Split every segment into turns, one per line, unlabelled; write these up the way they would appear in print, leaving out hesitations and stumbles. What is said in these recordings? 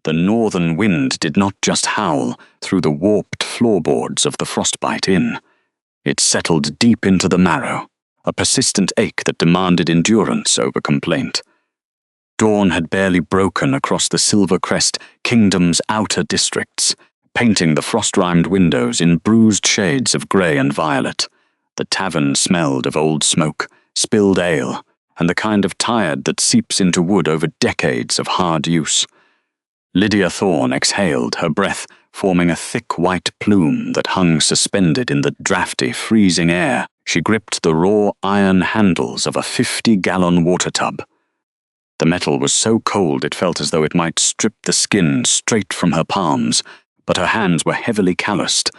The northern wind did not just howl through the warped floorboards of the Frostbite Inn. It settled deep into the marrow, a persistent ache that demanded endurance over complaint. Dawn had barely broken across the Silvercrest Kingdom's outer districts, painting the frost-rimed windows in bruised shades of grey and violet. The tavern smelled of old smoke, spilled ale, and the kind of tired that seeps into wood over decades of hard use. Lydia Thorne exhaled, her breath forming a thick white plume that hung suspended in the drafty, freezing air. She gripped the raw iron handles of a 50-gallon water tub. The metal was so cold it felt as though it might strip the skin straight from her palms, but her hands were heavily calloused,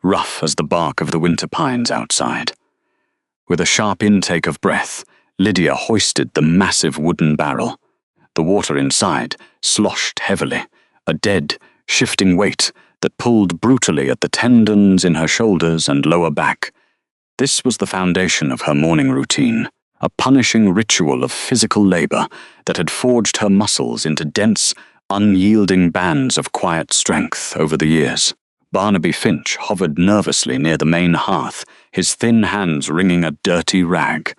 rough as the bark of the winter pines outside. With a sharp intake of breath, Lydia hoisted the massive wooden barrel. The water inside sloshed heavily, a dead, shifting weight that pulled brutally at the tendons in her shoulders and lower back. This was the foundation of her morning routine, a punishing ritual of physical labor that had forged her muscles into dense, unyielding bands of quiet strength over the years. Barnaby Finch hovered nervously near the main hearth, his thin hands wringing a dirty rag.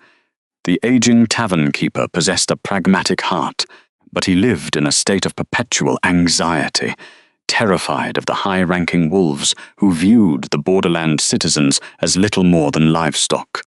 The aging tavern keeper possessed a pragmatic heart, but he lived in a state of perpetual anxiety, terrified of the high-ranking wolves who viewed the borderland citizens as little more than livestock.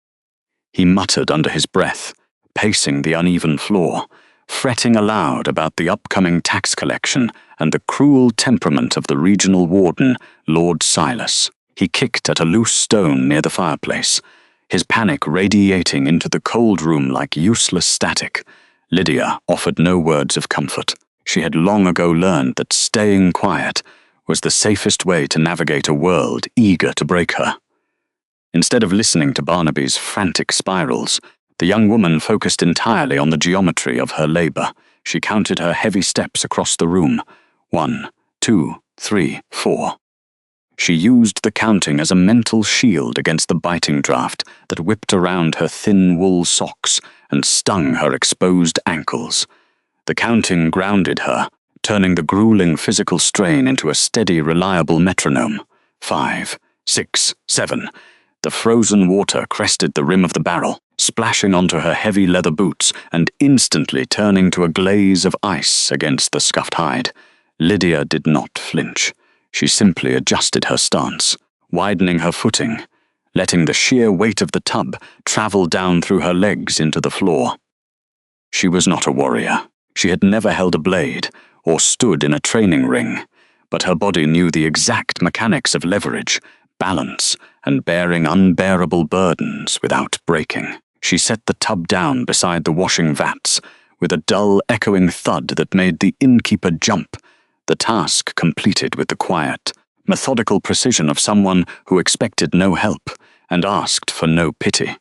He muttered under his breath, pacing the uneven floor, fretting aloud about the upcoming tax collection and the cruel temperament of the regional warden, Lord Silas. He kicked at a loose stone near the fireplace, his panic radiating into the cold room like useless static. Lydia offered no words of comfort. She had long ago learned that staying quiet was the safest way to navigate a world eager to break her. Instead of listening to Barnaby's frantic spirals, the young woman focused entirely on the geometry of her labor. She counted her heavy steps across the room. 1, 2, 3, 4. She used the counting as a mental shield against the biting draft that whipped around her thin wool socks and stung her exposed ankles. The counting grounded her, turning the grueling physical strain into a steady, reliable metronome. 5, 6, 7. The frozen water crested the rim of the barrel, splashing onto her heavy leather boots and instantly turning to a glaze of ice against the scuffed hide. Lydia did not flinch. She simply adjusted her stance, widening her footing, letting the sheer weight of the tub travel down through her legs into the floor. She was not a warrior. She had never held a blade or stood in a training ring, but her body knew the exact mechanics of leverage, balance, and bearing unbearable burdens without breaking. She set the tub down beside the washing vats with a dull, echoing thud that made the innkeeper jump, the task completed with the quiet, methodical precision of someone who expected no help and asked for no pity.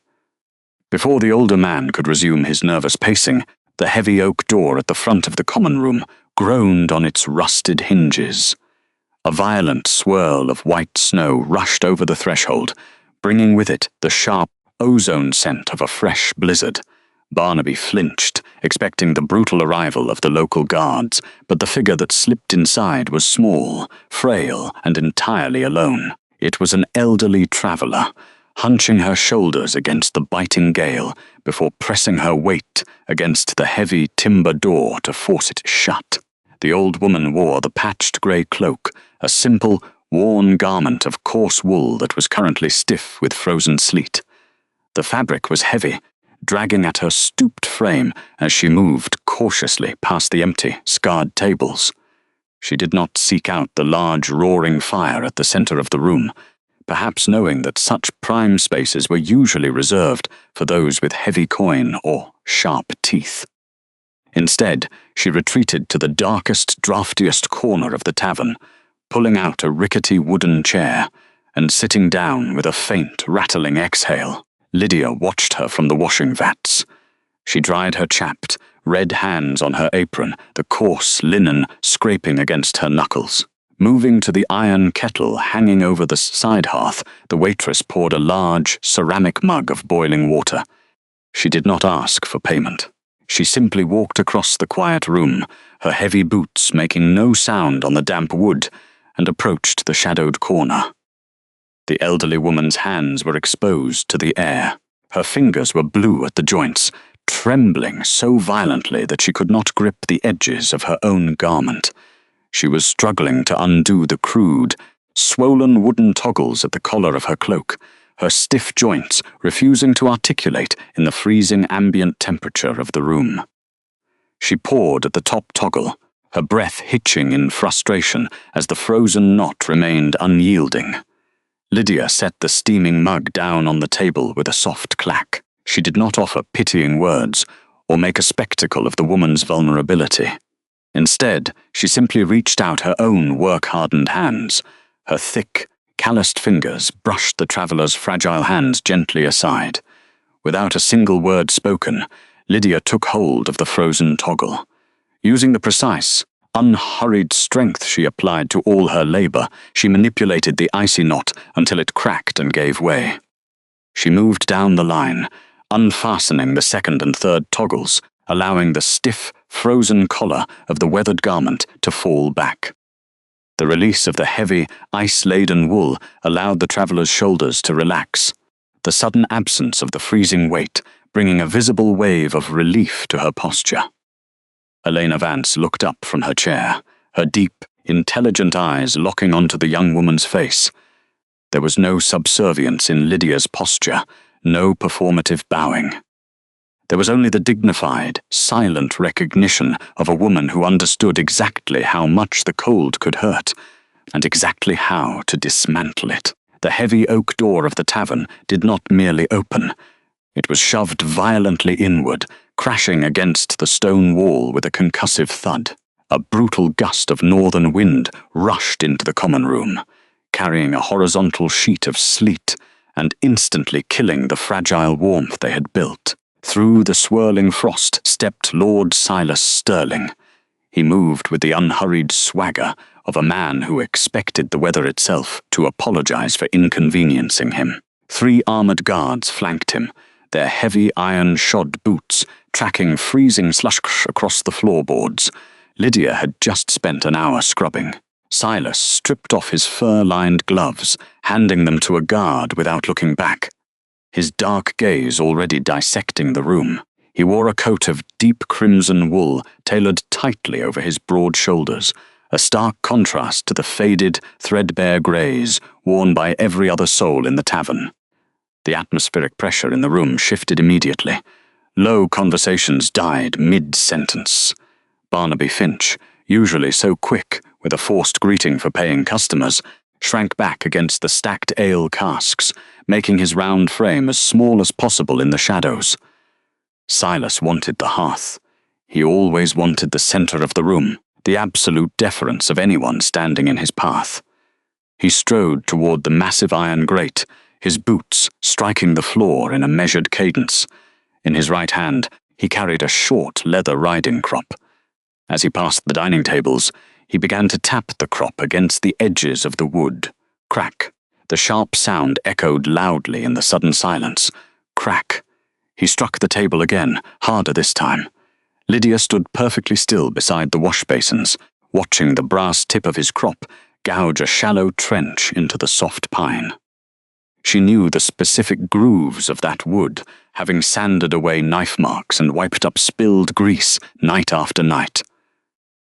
Before the older man could resume his nervous pacing, the heavy oak door at the front of the common room groaned on its rusted hinges. A violent swirl of white snow rushed over the threshold, bringing with it the sharp ozone scent of a fresh blizzard. Barnaby flinched, expecting the brutal arrival of the local guards, but the figure that slipped inside was small, frail, and entirely alone. It was an elderly traveler, hunching her shoulders against the biting gale before pressing her weight against the heavy timber door to force it shut. The old woman wore the patched grey cloak, a simple, worn garment of coarse wool that was currently stiff with frozen sleet. The fabric was heavy, dragging at her stooped frame as she moved cautiously past the empty, scarred tables. She did not seek out the large, roaring fire at the center of the room, perhaps knowing that such prime spaces were usually reserved for those with heavy coin or sharp teeth. Instead, she retreated to the darkest, draftiest corner of the tavern, pulling out a rickety wooden chair and sitting down with a faint, rattling exhale. Lydia watched her from the washing vats. She dried her chapped, red hands on her apron, the coarse linen scraping against her knuckles. Moving to the iron kettle hanging over the side hearth, the waitress poured a large, ceramic mug of boiling water. She did not ask for payment. She simply walked across the quiet room, her heavy boots making no sound on the damp wood, and approached the shadowed corner. The elderly woman's hands were exposed to the air. Her fingers were blue at the joints, trembling so violently that she could not grip the edges of her own garment. She was struggling to undo the crude, swollen wooden toggles at the collar of her cloak, her stiff joints refusing to articulate in the freezing ambient temperature of the room. She pawed at the top toggle, her breath hitching in frustration as the frozen knot remained unyielding. Lydia set the steaming mug down on the table with a soft clack. She did not offer pitying words or make a spectacle of the woman's vulnerability. Instead, she simply reached out her own work-hardened hands. Her thick, calloused fingers brushed the traveller's fragile hands gently aside. Without a single word spoken, Lydia took hold of the frozen toggle. Using the precise, unhurried strength she applied to all her labor, she manipulated the icy knot until it cracked and gave way. She moved down the line, unfastening the second and third toggles, allowing the stiff, frozen collar of the weathered garment to fall back. The release of the heavy, ice-laden wool allowed the traveller's shoulders to relax, the sudden absence of the freezing weight bringing a visible wave of relief to her posture. Elena Vance looked up from her chair, her deep, intelligent eyes locking onto the young woman's face. There was no subservience in Lydia's posture, no performative bowing. There was only the dignified, silent recognition of a woman who understood exactly how much the cold could hurt, and exactly how to dismantle it. The heavy oak door of the tavern did not merely open. It was shoved violently inward, crashing against the stone wall with a concussive thud. A brutal gust of northern wind rushed into the common room, carrying a horizontal sheet of sleet and instantly killing the fragile warmth they had built. Through the swirling frost stepped Lord Silas Sterling. He moved with the unhurried swagger of a man who expected the weather itself to apologize for inconveniencing him. 3 armored guards flanked him, their heavy iron-shod boots tracking freezing slush across the floorboards. Lydia had just spent an hour scrubbing. Silas stripped off his fur-lined gloves, handing them to a guard without looking back, his dark gaze already dissecting the room. He wore a coat of deep crimson wool tailored tightly over his broad shoulders, a stark contrast to the faded, threadbare greys worn by every other soul in the tavern. The atmospheric pressure in the room shifted immediately. Low conversations died mid-sentence. Barnaby Finch, usually so quick with a forced greeting for paying customers, shrank back against the stacked ale casks, making his round frame as small as possible in the shadows. Silas wanted the hearth. He always wanted the center of the room, the absolute deference of anyone standing in his path. He strode toward the massive iron grate, his boots striking the floor in a measured cadence. In his right hand, he carried a short leather riding crop. As he passed the dining tables, he began to tap the crop against the edges of the wood. Crack. The sharp sound echoed loudly in the sudden silence. Crack. He struck the table again, harder this time. Lydia stood perfectly still beside the wash basins, watching the brass tip of his crop gouge a shallow trench into the soft pine. She knew the specific grooves of that wood, having sanded away knife marks and wiped up spilled grease night after night.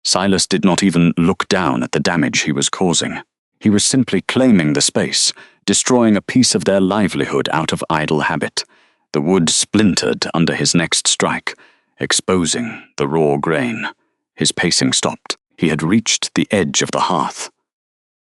Silas did not even look down at the damage he was causing. He was simply claiming the space, destroying a piece of their livelihood out of idle habit. The wood splintered under his next strike, exposing the raw grain. His pacing stopped. He had reached the edge of the hearth.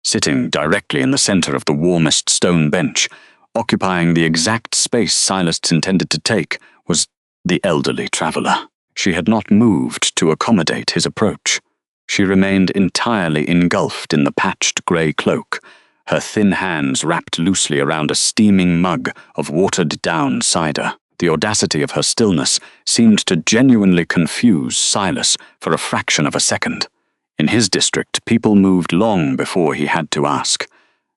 Sitting directly in the center of the warmest stone bench, occupying the exact space Silas intended to take, was the elderly traveler. She had not moved to accommodate his approach. She remained entirely engulfed in the patched grey cloak, her thin hands wrapped loosely around a steaming mug of watered-down cider. The audacity of her stillness seemed to genuinely confuse Silas for a fraction of a second. In his district, people moved long before he had to ask.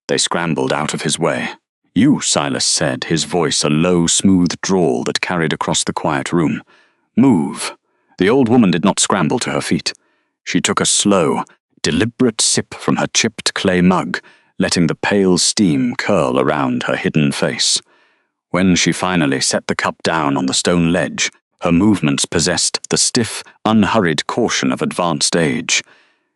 They scrambled out of his way. "You," Silas said, his voice a low, smooth drawl that carried across the quiet room. "Move." The old woman did not scramble to her feet. She took a slow, deliberate sip from her chipped clay mug, letting the pale steam curl around her hidden face. When she finally set the cup down on the stone ledge, her movements possessed the stiff, unhurried caution of advanced age.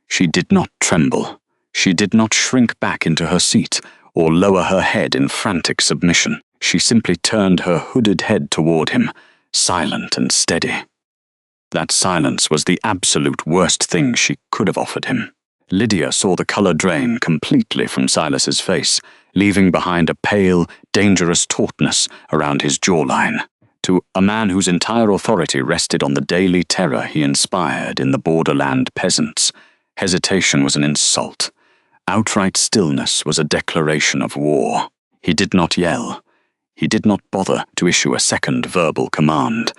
She did not tremble. She did not shrink back into her seat or lower her head in frantic submission. She simply turned her hooded head toward him, silent and steady. That silence was the absolute worst thing she could have offered him. Lydia saw the color drain completely from Silas's face, leaving behind a pale, dangerous tautness around his jawline. To a man whose entire authority rested on the daily terror he inspired in the borderland peasants, hesitation was an insult. Outright stillness was a declaration of war. He did not yell. He did not bother to issue a second verbal command.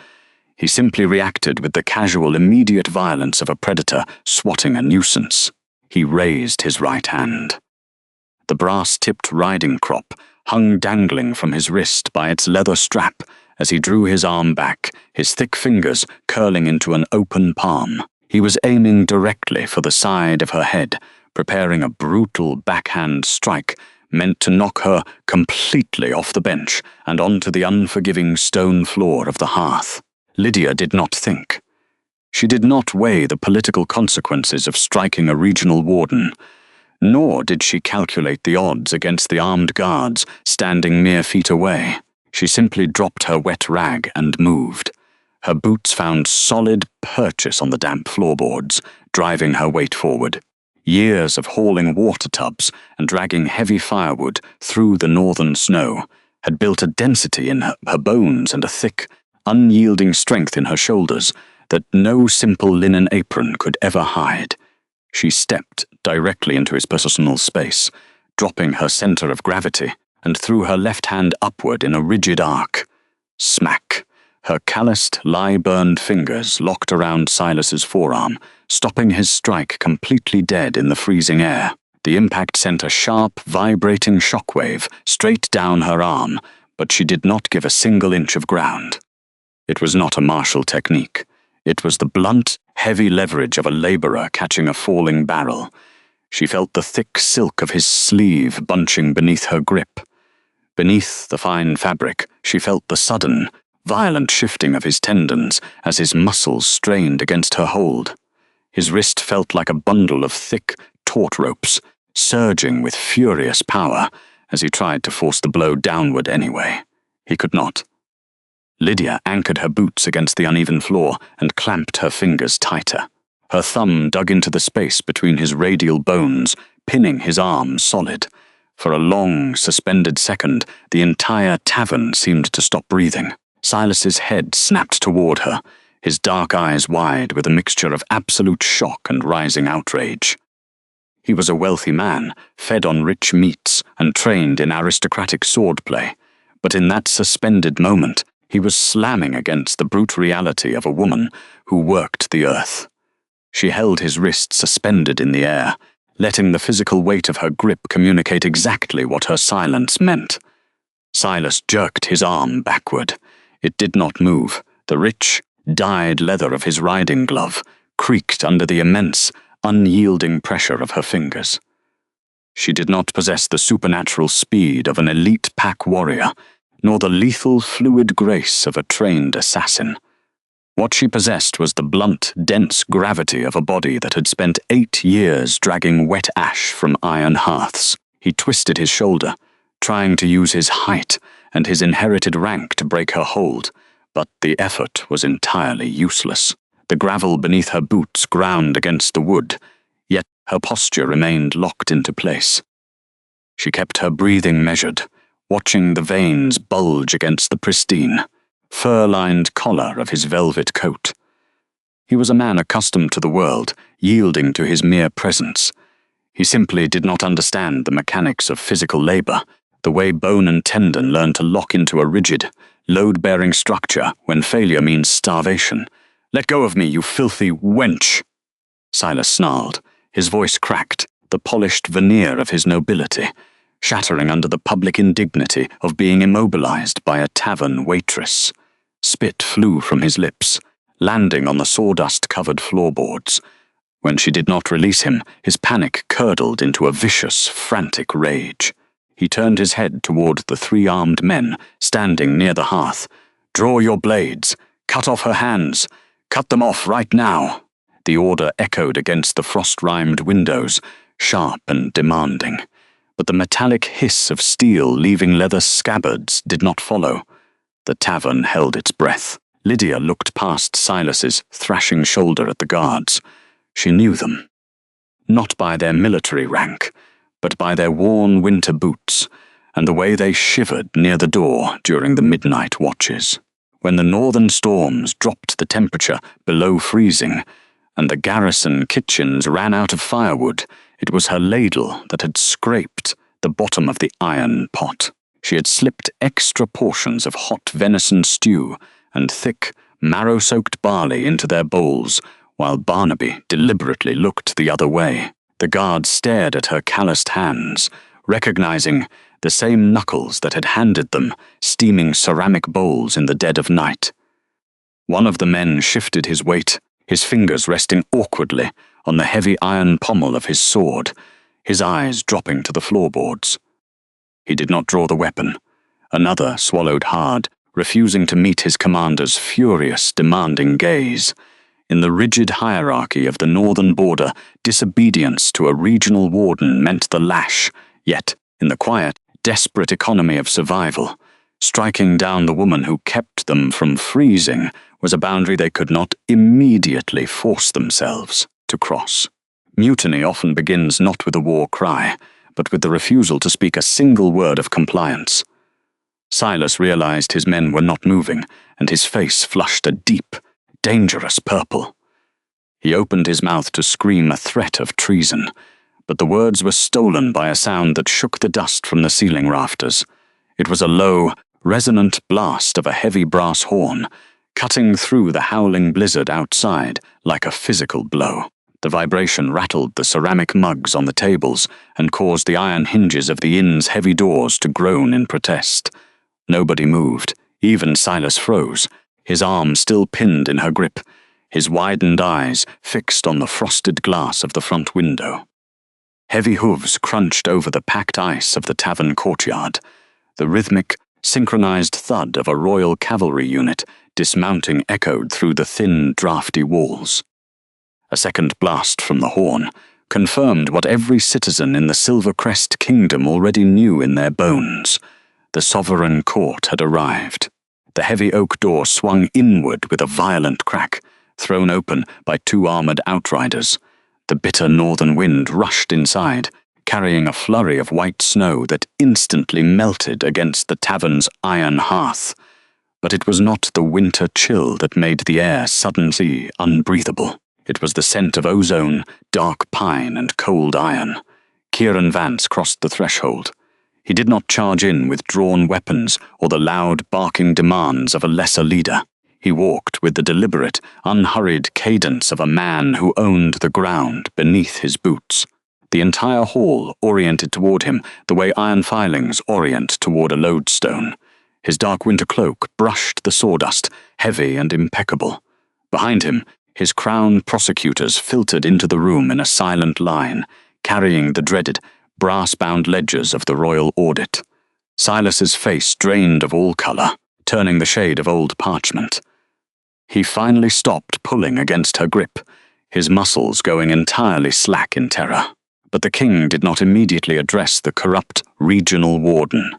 He simply reacted with the casual, immediate violence of a predator swatting a nuisance. He raised his right hand. The brass-tipped riding crop hung dangling from his wrist by its leather strap as he drew his arm back, his thick fingers curling into an open palm. He was aiming directly for the side of her head, preparing a brutal backhand strike meant to knock her completely off the bench and onto the unforgiving stone floor of the hearth. Lydia did not think. She did not weigh the political consequences of striking a regional warden, nor did she calculate the odds against the armed guards standing mere feet away. She simply dropped her wet rag and moved. Her boots found solid purchase on the damp floorboards, driving her weight forward. Years of hauling water tubs and dragging heavy firewood through the northern snow had built a density in her bones and a thick, unyielding strength in her shoulders that no simple linen apron could ever hide. She stepped directly into his personal space, dropping her center of gravity, and threw her left hand upward in a rigid arc. Smack! Her calloused, lie-burned fingers locked around Silas's forearm, stopping his strike completely dead in the freezing air. The impact sent a sharp, vibrating shockwave straight down her arm, but she did not give a single inch of ground. It was not a martial technique. It was the blunt, heavy leverage of a laborer catching a falling barrel. She felt the thick silk of his sleeve bunching beneath her grip. Beneath the fine fabric, she felt the sudden, violent shifting of his tendons as his muscles strained against her hold. His wrist felt like a bundle of thick, taut ropes, surging with furious power as he tried to force the blow downward anyway. He could not. Lydia anchored her boots against the uneven floor and clamped her fingers tighter. Her thumb dug into the space between his radial bones, pinning his arm solid. For a long, suspended second, the entire tavern seemed to stop breathing. Silas's head snapped toward her, his dark eyes wide with a mixture of absolute shock and rising outrage. He was a wealthy man, fed on rich meats and trained in aristocratic swordplay, but in that suspended moment, he was slamming against the brute reality of a woman who worked the earth. She held his wrist suspended in the air, letting the physical weight of her grip communicate exactly what her silence meant. Silas jerked his arm backward. It did not move. The rich, dyed leather of his riding glove creaked under the immense, unyielding pressure of her fingers. She did not possess the supernatural speed of an elite pack warrior, nor the lethal, fluid grace of a trained assassin. What she possessed was the blunt, dense gravity of a body that had spent 8 years dragging wet ash from iron hearths. He twisted his shoulder, trying to use his height and his inherited rank to break her hold, but the effort was entirely useless. The gravel beneath her boots ground against the wood, yet her posture remained locked into place. She kept her breathing measured, watching the veins bulge against the pristine, fur-lined collar of his velvet coat. He was a man accustomed to the world, yielding to his mere presence. He simply did not understand the mechanics of physical labor, the way bone and tendon learn to lock into a rigid, load-bearing structure when failure means starvation. "Let go of me, you filthy wench!" Silas snarled. His voice cracked, the polished veneer of his nobility, shattering under the public indignity of being immobilized by a tavern waitress. Spit flew from his lips. landing on the sawdust-covered floorboards. When she did not release him, his panic curdled into a vicious, frantic rage. He turned his head toward the 3 armed men standing near the hearth. "Draw your blades. Cut off her hands. Cut them off right now." The order echoed against the frost-rimed windows, sharp and demanding. But the metallic hiss of steel leaving leather scabbards did not follow. The tavern held its breath. Lydia looked past Silas's thrashing shoulder at the guards. She knew them. Not by their military rank, but by their worn winter boots, and the way they shivered near the door during the midnight watches. When the northern storms dropped the temperature below freezing, and the garrison kitchens ran out of firewood, it was her ladle that had scraped the bottom of the iron pot. She had slipped extra portions of hot venison stew and thick, marrow-soaked barley into their bowls, while Barnaby deliberately looked the other way. The guards stared at her calloused hands, recognizing the same knuckles that had handed them steaming ceramic bowls in the dead of night. One of the men shifted his weight, his fingers resting awkwardly on the heavy iron pommel of his sword, his eyes dropping to the floorboards. He did not draw the weapon. Another swallowed hard, refusing to meet his commander's furious, demanding gaze. In the rigid hierarchy of the northern border, disobedience to a regional warden meant the lash, yet, in the quiet, desperate economy of survival, striking down the woman who kept them from freezing was a boundary they could not immediately force themselves to cross. Mutiny often begins not with a war cry, but with the refusal to speak a single word of compliance. Silas realized his men were not moving, and his face flushed a deep, dangerous purple. He opened his mouth to scream a threat of treason, but the words were stolen by a sound that shook the dust from the ceiling rafters. It was a low, resonant blast of a heavy brass horn, cutting through the howling blizzard outside like a physical blow. The vibration rattled the ceramic mugs on the tables and caused the iron hinges of the inn's heavy doors to groan in protest. Nobody moved. Even Silas froze, his arm still pinned in her grip, his widened eyes fixed on the frosted glass of the front window. Heavy hooves crunched over the packed ice of the tavern courtyard, the rhythmic, synchronized thud of a royal cavalry unit dismounting echoed through the thin, drafty walls. A second blast from the horn confirmed what every citizen in the Silver Crest Kingdom already knew in their bones. The sovereign court had arrived. The heavy oak door swung inward with a violent crack, thrown open by 2 armored outriders. The bitter northern wind rushed inside, carrying a flurry of white snow that instantly melted against the tavern's iron hearth. But it was not the winter chill that made the air suddenly unbreathable. It was the scent of ozone, dark pine, and cold iron. Kieran Vance crossed the threshold. He did not charge in with drawn weapons or the loud, barking demands of a lesser leader. He walked with the deliberate, unhurried cadence of a man who owned the ground beneath his boots. The entire hall oriented toward him the way iron filings orient toward a lodestone. His dark winter cloak brushed the sawdust, heavy and impeccable. Behind him, his crowned prosecutors filtered into the room in a silent line, carrying the dreaded, brass-bound ledgers of the royal audit. Silas's face drained of all color, turning the shade of old parchment. He finally stopped pulling against her grip, his muscles going entirely slack in terror. But the king did not immediately address the corrupt regional warden.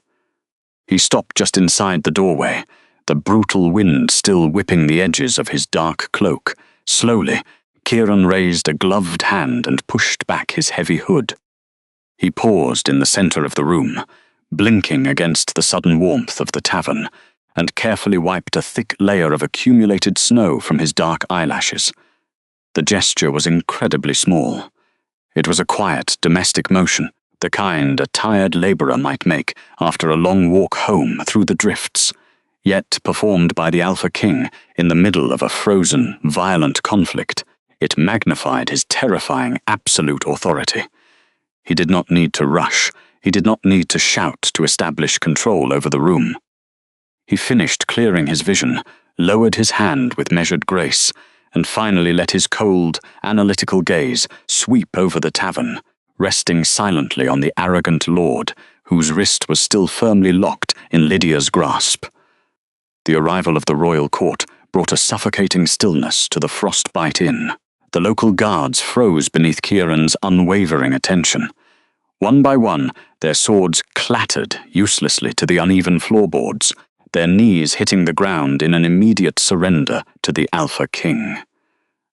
He stopped just inside the doorway, the brutal wind still whipping the edges of his dark cloak. Slowly, Kieran raised a gloved hand and pushed back his heavy hood. He paused in the center of the room, blinking against the sudden warmth of the tavern, and carefully wiped a thick layer of accumulated snow from his dark eyelashes. The gesture was incredibly small. It was a quiet, domestic motion, the kind a tired laborer might make after a long walk home through the drifts, yet performed by the Alpha King in the middle of a frozen, violent conflict. It magnified his terrifying absolute authority. He did not need to rush. He did not need to shout to establish control over the room. He finished clearing his vision, lowered his hand with measured grace, and finally let his cold, analytical gaze sweep over the tavern, resting silently on the arrogant lord, whose wrist was still firmly locked in Lydia's grasp. The arrival of the royal court brought a suffocating stillness to the Frostbite Inn. The local guards froze beneath Kieran's unwavering attention. One by one, their swords clattered uselessly to the uneven floorboards, their knees hitting the ground in an immediate surrender to the Alpha King.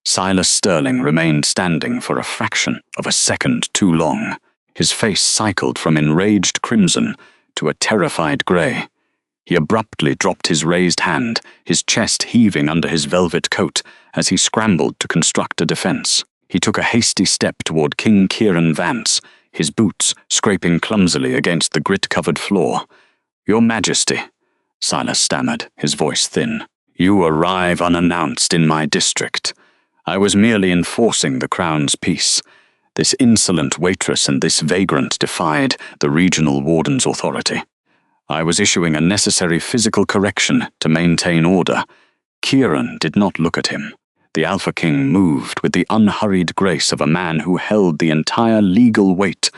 Silas Sterling remained standing for a fraction of a second too long. His face cycled from enraged crimson to a terrified grey. He abruptly dropped his raised hand, his chest heaving under his velvet coat as he scrambled to construct a defence. He took a hasty step toward King Kieran Vance, his boots scraping clumsily against the grit-covered floor. "Your Majesty," Silas stammered, his voice thin, "you arrive unannounced in my district. I was merely enforcing the Crown's peace. This insolent waitress and this vagrant defied the regional warden's authority. I was issuing a necessary physical correction to maintain order." Kieran did not look at him. The Alpha King moved with the unhurried grace of a man who held the entire legal weight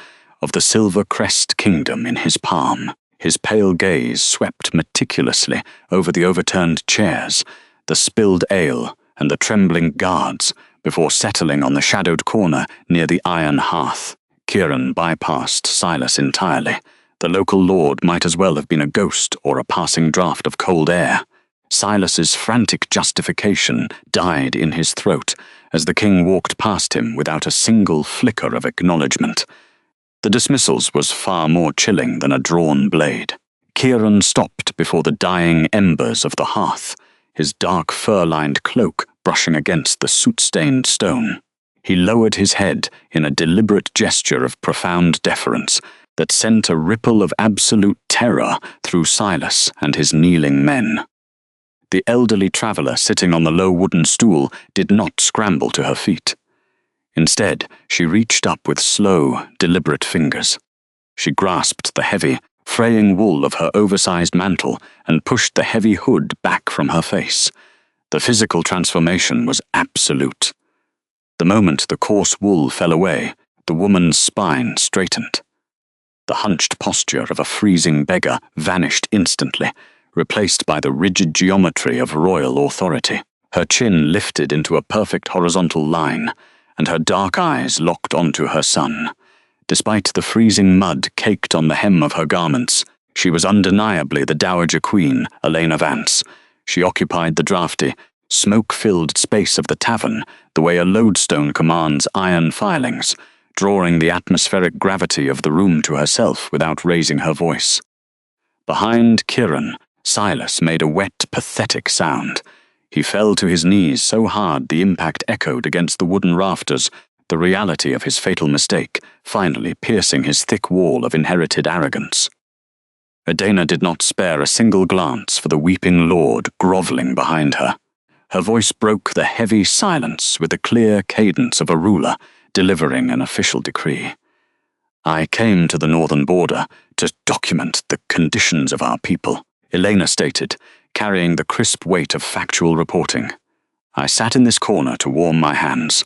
of the Silver Crest Kingdom in his palm. His pale gaze swept meticulously over the overturned chairs, the spilled ale, and the trembling guards, before settling on the shadowed corner near the iron hearth. Kieran bypassed Silas entirely. The local lord might as well have been a ghost or a passing draught of cold air. Silas's frantic justification died in his throat as the king walked past him without a single flicker of acknowledgement. The dismissals was far more chilling than a drawn blade. Kieran stopped before the dying embers of the hearth, his dark fur-lined cloak brushing against the soot-stained stone. He lowered his head in a deliberate gesture of profound deference that sent a ripple of absolute terror through Silas and his kneeling men. The elderly traveller sitting on the low wooden stool did not scramble to her feet. Instead, she reached up with slow, deliberate fingers. She grasped the heavy, fraying wool of her oversized mantle and pushed the heavy hood back from her face. The physical transformation was absolute. The moment the coarse wool fell away, the woman's spine straightened. The hunched posture of a freezing beggar vanished instantly, replaced by the rigid geometry of royal authority. Her chin lifted into a perfect horizontal line, and her dark eyes locked onto her son. Despite the freezing mud caked on the hem of her garments, she was undeniably the Dowager Queen, Elena Vance. She occupied the draughty, smoke-filled space of the tavern the way a lodestone commands iron filings, drawing the atmospheric gravity of the room to herself without raising her voice. Behind Kieran, Silas made a wet, pathetic sound. He fell to his knees so hard the impact echoed against the wooden rafters, the reality of his fatal mistake finally piercing his thick wall of inherited arrogance. Adena did not spare a single glance for the weeping lord grovelling behind her. Her voice broke the heavy silence with the clear cadence of a ruler delivering an official decree. "I came to the northern border to document the conditions of our people," Elena stated, carrying the crisp weight of factual reporting. "I sat in this corner to warm my hands.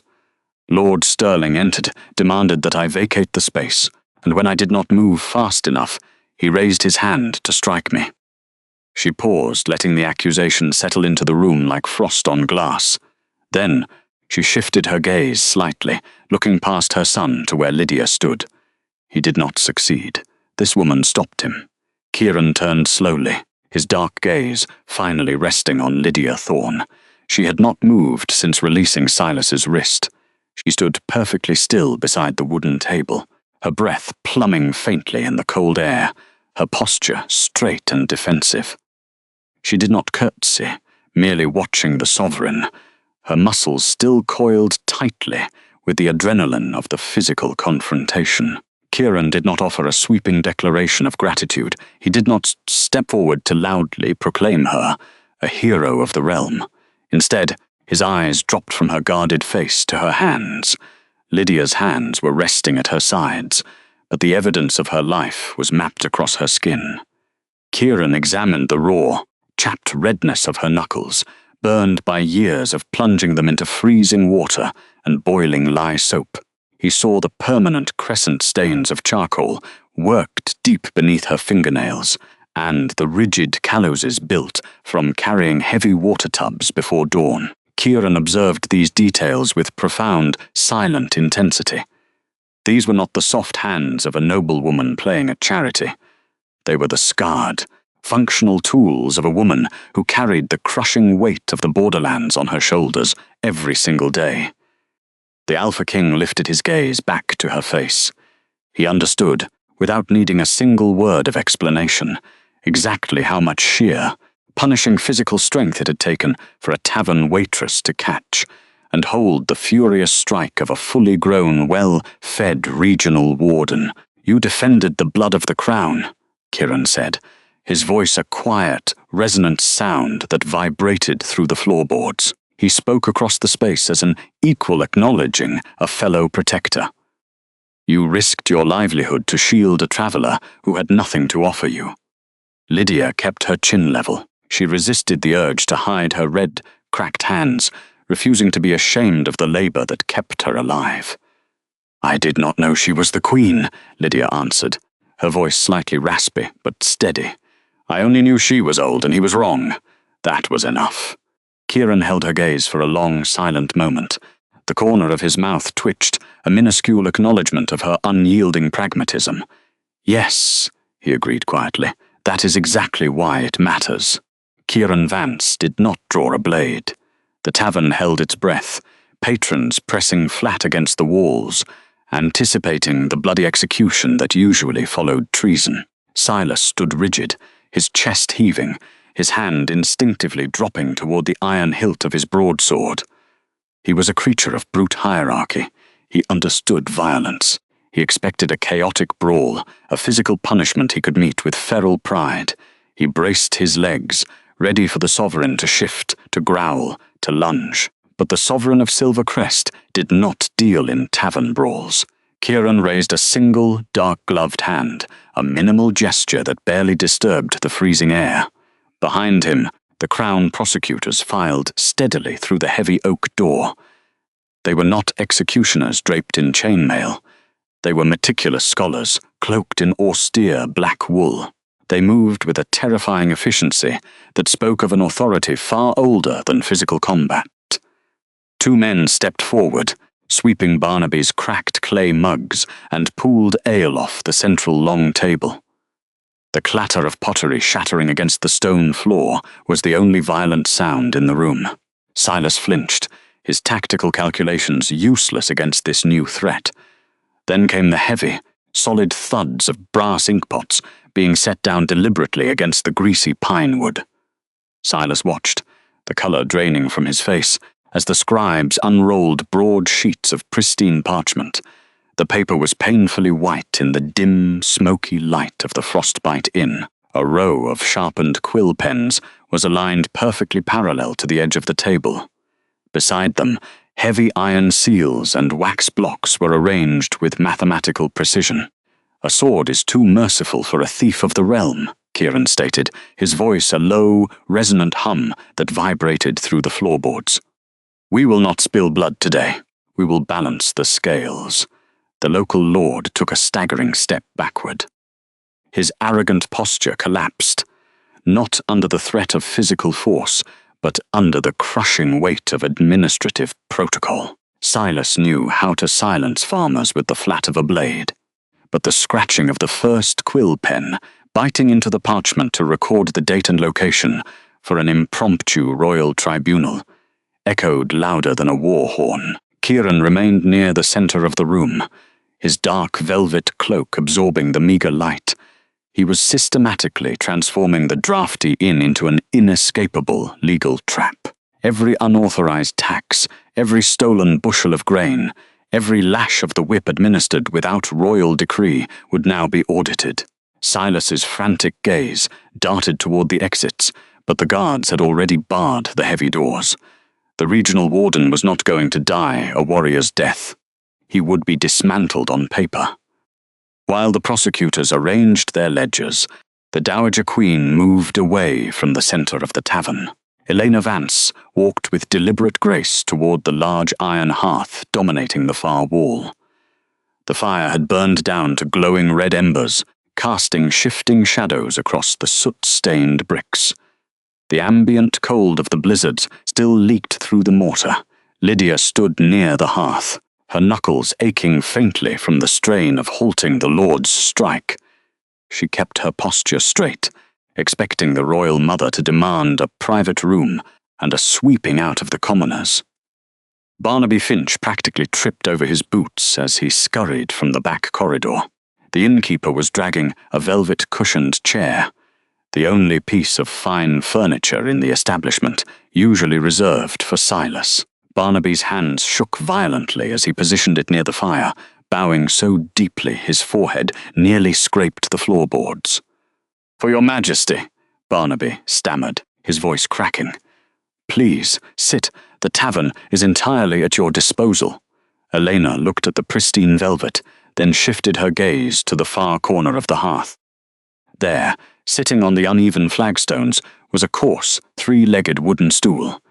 Lord Sterling entered, demanded that I vacate the space, and when I did not move fast enough, he raised his hand to strike me." She paused, letting the accusation settle into the room like frost on glass. Then, she shifted her gaze slightly, looking past her son to where Lydia stood. He did not succeed. This woman stopped him. Kieran turned slowly, his dark gaze finally resting on Lydia Thorne. She had not moved since releasing Silas's wrist. She stood perfectly still beside the wooden table, her breath plumbing faintly in the cold air, her posture straight and defensive. She did not curtsy, merely watching the sovereign, her muscles still coiled tightly with the adrenaline of the physical confrontation. Kieran did not offer a sweeping declaration of gratitude. He did not step forward to loudly proclaim her a hero of the realm. Instead, his eyes dropped from her guarded face to her hands. Lydia's hands were resting at her sides, but the evidence of her life was mapped across her skin. Kieran examined the raw, chapped redness of her knuckles, burned by years of plunging them into freezing water and boiling lye soap. He saw the permanent crescent stains of charcoal worked deep beneath her fingernails, and the rigid callouses built from carrying heavy water tubs before dawn. Kieran observed these details with profound, silent intensity. These were not the soft hands of a noblewoman playing at charity. They were the scarred, functional tools of a woman who carried the crushing weight of the borderlands on her shoulders every single day. The Alpha King lifted his gaze back to her face. He understood, without needing a single word of explanation, exactly how much sheer, punishing physical strength it had taken for a tavern waitress to catch and hold the furious strike of a fully grown, well-fed regional warden. "You defended the blood of the crown," Kieran said, his voice a quiet, resonant sound that vibrated through the floorboards. He spoke across the space as an equal acknowledging a fellow protector. "You risked your livelihood to shield a traveler who had nothing to offer you." Lydia kept her chin level. She resisted the urge to hide her red, cracked hands, refusing to be ashamed of the labor that kept her alive. "I did not know she was the queen," Lydia answered, her voice slightly raspy but steady. "I only knew she was old and he was wrong. That was enough." Kieran held her gaze for a long, silent moment. The corner of his mouth twitched, a minuscule acknowledgement of her unyielding pragmatism. "Yes," he agreed quietly, "that is exactly why it matters." Kieran Vance did not draw a blade. The tavern held its breath, patrons pressing flat against the walls, anticipating the bloody execution that usually followed treason. Silas stood rigid, his chest heaving, his hand instinctively dropping toward the iron hilt of his broadsword. He was a creature of brute hierarchy. He understood violence. He expected a chaotic brawl, a physical punishment he could meet with feral pride. He braced his legs, ready for the sovereign to shift, to growl, to lunge. But the sovereign of Silver Crest did not deal in tavern brawls. Kieran raised a single, dark-gloved hand, a minimal gesture that barely disturbed the freezing air. Behind him, the Crown prosecutors filed steadily through the heavy oak door. They were not executioners draped in chainmail. They were meticulous scholars, cloaked in austere black wool. They moved with a terrifying efficiency that spoke of an authority far older than physical combat. Two men stepped forward, sweeping Barnaby's cracked clay mugs and pooled ale off the central long table. The clatter of pottery shattering against the stone floor was the only violent sound in the room. Silas flinched, his tactical calculations useless against this new threat. Then came the heavy, solid thuds of brass inkpots being set down deliberately against the greasy pine wood. Silas watched, the color draining from his face, as the scribes unrolled broad sheets of pristine parchment. The paper was painfully white in the dim, smoky light of the Frostbite Inn. A row of sharpened quill pens was aligned perfectly parallel to the edge of the table. Beside them, heavy iron seals and wax blocks were arranged with mathematical precision. "A sword is too merciful for a thief of the realm," Kieran stated, his voice a low, resonant hum that vibrated through the floorboards. "We will not spill blood today. We will balance the scales." The local lord took a staggering step backward. His arrogant posture collapsed, not under the threat of physical force, but under the crushing weight of administrative protocol. Silas knew how to silence farmers with the flat of a blade, but the scratching of the first quill pen, biting into the parchment to record the date and location for an impromptu royal tribunal, echoed louder than a war horn. Kieran remained near the center of the room, his dark velvet cloak absorbing the meager light. He was systematically transforming the drafty inn into an inescapable legal trap. Every unauthorized tax, every stolen bushel of grain, every lash of the whip administered without royal decree would now be audited. Silas's frantic gaze darted toward the exits, but the guards had already barred the heavy doors. The regional warden was not going to die a warrior's death. He would be dismantled on paper. While the prosecutors arranged their ledgers, The Dowager Queen moved away from the center of the tavern. Elena Vance walked with deliberate grace toward the large iron hearth dominating the far wall. The fire had burned down to glowing red embers, casting shifting shadows across the soot-stained bricks. The ambient cold of the blizzards still leaked through the mortar. Lydia stood near the hearth, her knuckles aching faintly from the strain of halting the Lord's strike. She kept her posture straight, expecting the royal mother to demand a private room and a sweeping out of the commoners. Barnaby Finch practically tripped over his boots as he scurried from the back corridor. The innkeeper was dragging a velvet-cushioned chair, the only piece of fine furniture in the establishment, usually reserved for Silas. Barnaby's hands shook violently as he positioned it near the fire, bowing so deeply his forehead nearly scraped the floorboards. "For your Majesty," Barnaby stammered, his voice cracking. "Please, sit. The tavern is entirely at your disposal." Elena looked at the pristine velvet, then shifted her gaze to the far corner of the hearth. There, sitting on the uneven flagstones, was a coarse, three-legged wooden stool.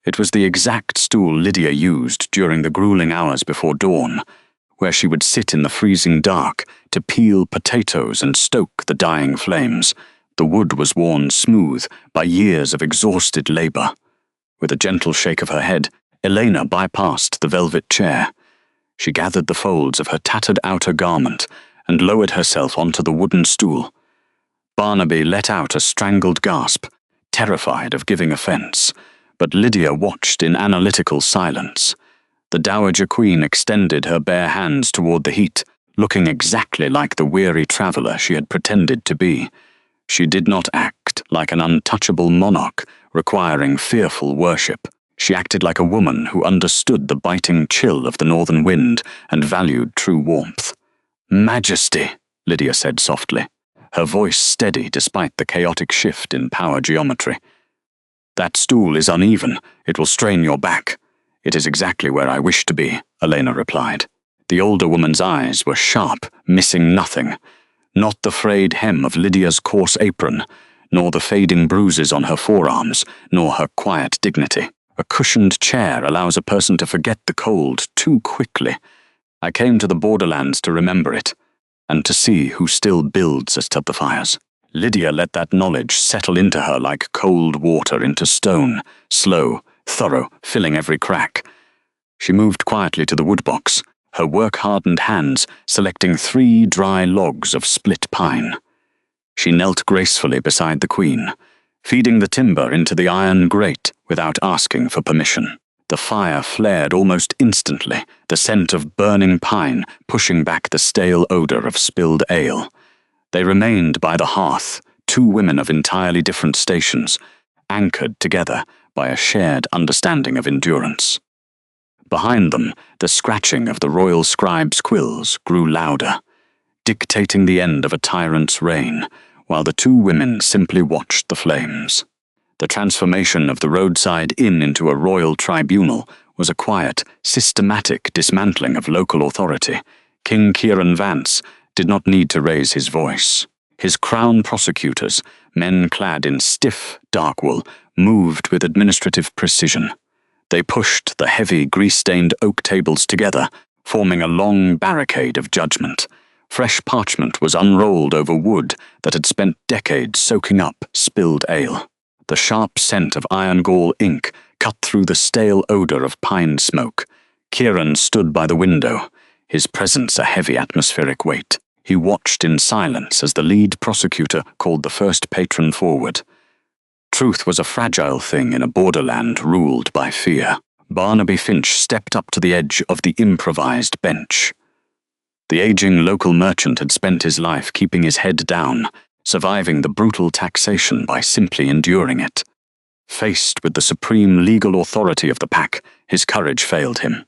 It was the exact stool Lydia used during the grueling hours before dawn, where she would sit in the freezing dark to peel potatoes and stoke the dying flames. The wood was worn smooth by years of exhausted labor. With a gentle shake of her head, Elena bypassed the velvet chair. She gathered the folds of her tattered outer garment and lowered herself onto the wooden stool. Barnaby let out a strangled gasp, terrified of giving offense, but Lydia watched in analytical silence. The Dowager Queen extended her bare hands toward the heat, looking exactly like the weary traveler she had pretended to be. She did not act like an untouchable monarch requiring fearful worship. She acted like a woman who understood the biting chill of the northern wind and valued true warmth. "Majesty," Lydia said softly, her voice steady despite the chaotic shift in power geometry. "That stool is uneven. It will strain your back." "It is exactly where I wish to be," Elena replied. The older woman's eyes were sharp, missing nothing. Not the frayed hem of Lydia's coarse apron, nor the fading bruises on her forearms, nor her quiet dignity. A cushioned chair allows a person to forget the cold too quickly. I came to the borderlands to remember it, and to see who still builds at the fires. Lydia let that knowledge settle into her like cold water into stone, slow, thorough, filling every crack. She moved quietly to the woodbox, her work-hardened hands selecting 3 dry logs of split pine. She knelt gracefully beside the queen, feeding the timber into the iron grate without asking for permission. The fire flared almost instantly, the scent of burning pine pushing back the stale odor of spilled ale. They remained by the hearth, 2 women of entirely different stations, anchored together by a shared understanding of endurance. Behind them, the scratching of the royal scribe's quills grew louder, dictating the end of a tyrant's reign, while the 2 women simply watched the flames. The transformation of the roadside inn into a royal tribunal was a quiet, systematic dismantling of local authority. King Kieran Vance did not need to raise his voice. His crown prosecutors, men clad in stiff, dark wool, moved with administrative precision. They pushed the heavy, grease-stained oak tables together, forming a long barricade of judgment. Fresh parchment was unrolled over wood that had spent decades soaking up spilled ale. The sharp scent of iron gall ink cut through the stale odor of pine smoke. Kieran stood by the window, his presence a heavy atmospheric weight. He watched in silence as the lead prosecutor called the first patron forward. Truth was a fragile thing in a borderland ruled by fear. Barnaby Finch stepped up to the edge of the improvised bench. The aging local merchant had spent his life keeping his head down, surviving the brutal taxation by simply enduring it. Faced with the supreme legal authority of the pack, his courage failed him.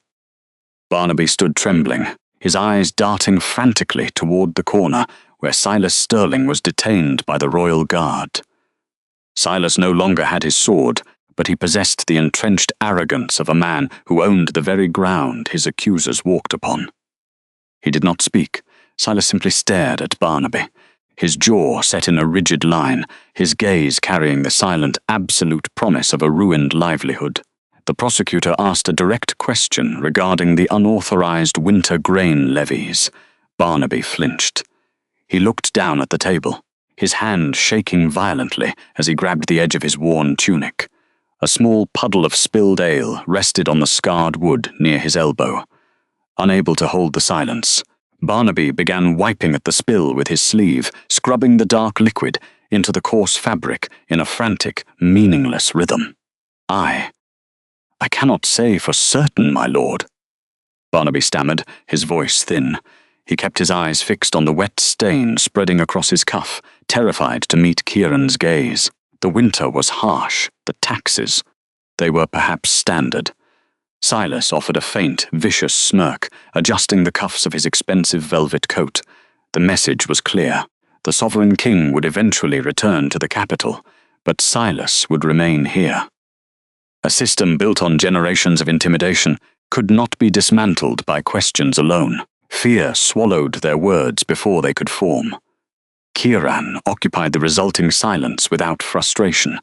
Barnaby stood trembling, his eyes darting frantically toward the corner where Silas Sterling was detained by the royal guard. Silas no longer had his sword, but he possessed the entrenched arrogance of a man who owned the very ground his accusers walked upon. He did not speak. Silas simply stared at Barnaby, his jaw set in a rigid line, his gaze carrying the silent, absolute promise of a ruined livelihood. The prosecutor asked a direct question regarding the unauthorized winter grain levies. Barnaby flinched. He looked down at the table, his hand shaking violently as he grabbed the edge of his worn tunic. A small puddle of spilled ale rested on the scarred wood near his elbow. Unable to hold the silence, Barnaby began wiping at the spill with his sleeve, scrubbing the dark liquid into the coarse fabric in a frantic, meaningless rhythm. I cannot say for certain, my lord," Barnaby stammered, his voice thin. He kept his eyes fixed on the wet stain spreading across his cuff, terrified to meet Kieran's gaze. The winter was harsh, the taxes. They were perhaps standard. Silas offered a faint, vicious smirk, adjusting the cuffs of his expensive velvet coat. The message was clear. The sovereign king would eventually return to the capital, but Silas would remain here. A system built on generations of intimidation could not be dismantled by questions alone. Fear swallowed their words before they could form. Kieran occupied the resulting silence without frustration.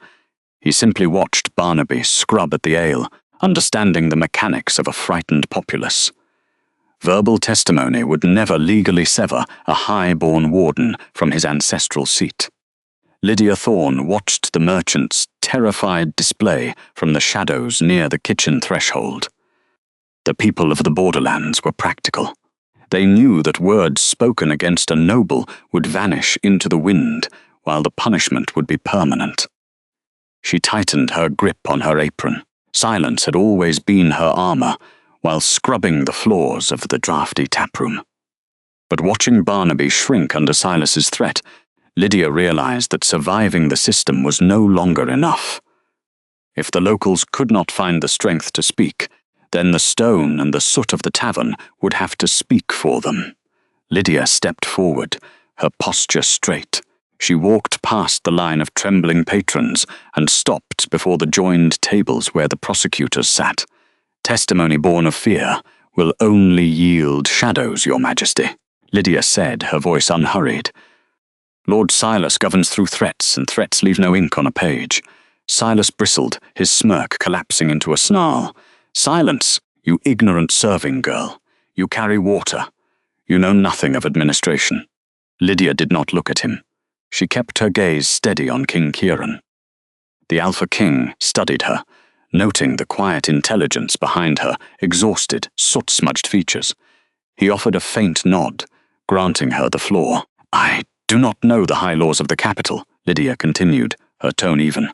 He simply watched Barnaby scrub at the ale, understanding the mechanics of a frightened populace. Verbal testimony would never legally sever a high-born warden from his ancestral seat. Lydia Thorne watched the merchant's terrified display from the shadows near the kitchen threshold. The people of the borderlands were practical. They knew that words spoken against a noble would vanish into the wind, while the punishment would be permanent. She tightened her grip on her apron. Silence had always been her armor, while scrubbing the floors of the drafty taproom. But watching Barnaby shrink under Silas's threat, Lydia realized that surviving the system was no longer enough. If the locals could not find the strength to speak, then the stone and the soot of the tavern would have to speak for them. Lydia stepped forward, her posture straight. She walked past the line of trembling patrons and stopped before the joined tables where the prosecutors sat. "Testimony born of fear will only yield shadows, Your Majesty," Lydia said, her voice unhurried. "Lord Silas governs through threats, and threats leave no ink on a page." Silas bristled, his smirk collapsing into a snarl. "Silence, you ignorant serving girl. You carry water. You know nothing of administration." Lydia did not look at him. She kept her gaze steady on King Kieran. The Alpha King studied her, noting the quiet intelligence behind her exhausted, soot-smudged features. He offered a faint nod, granting her the floor. "I do not know the high laws of the capital," Lydia continued, her tone even,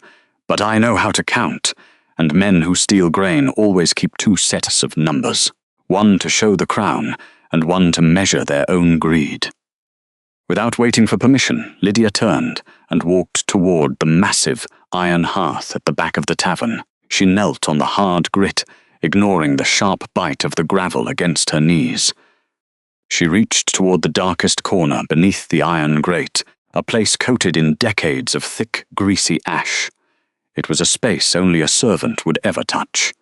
"but I know how to count, and men who steal grain always keep two sets of numbers, one to show the crown, and one to measure their own greed." Without waiting for permission, Lydia turned and walked toward the massive iron hearth at the back of the tavern. She knelt on the hard grit, ignoring the sharp bite of the gravel against her knees. She reached toward the darkest corner beneath the iron grate, a place coated in decades of thick, greasy ash. It was a space only a servant would ever touch.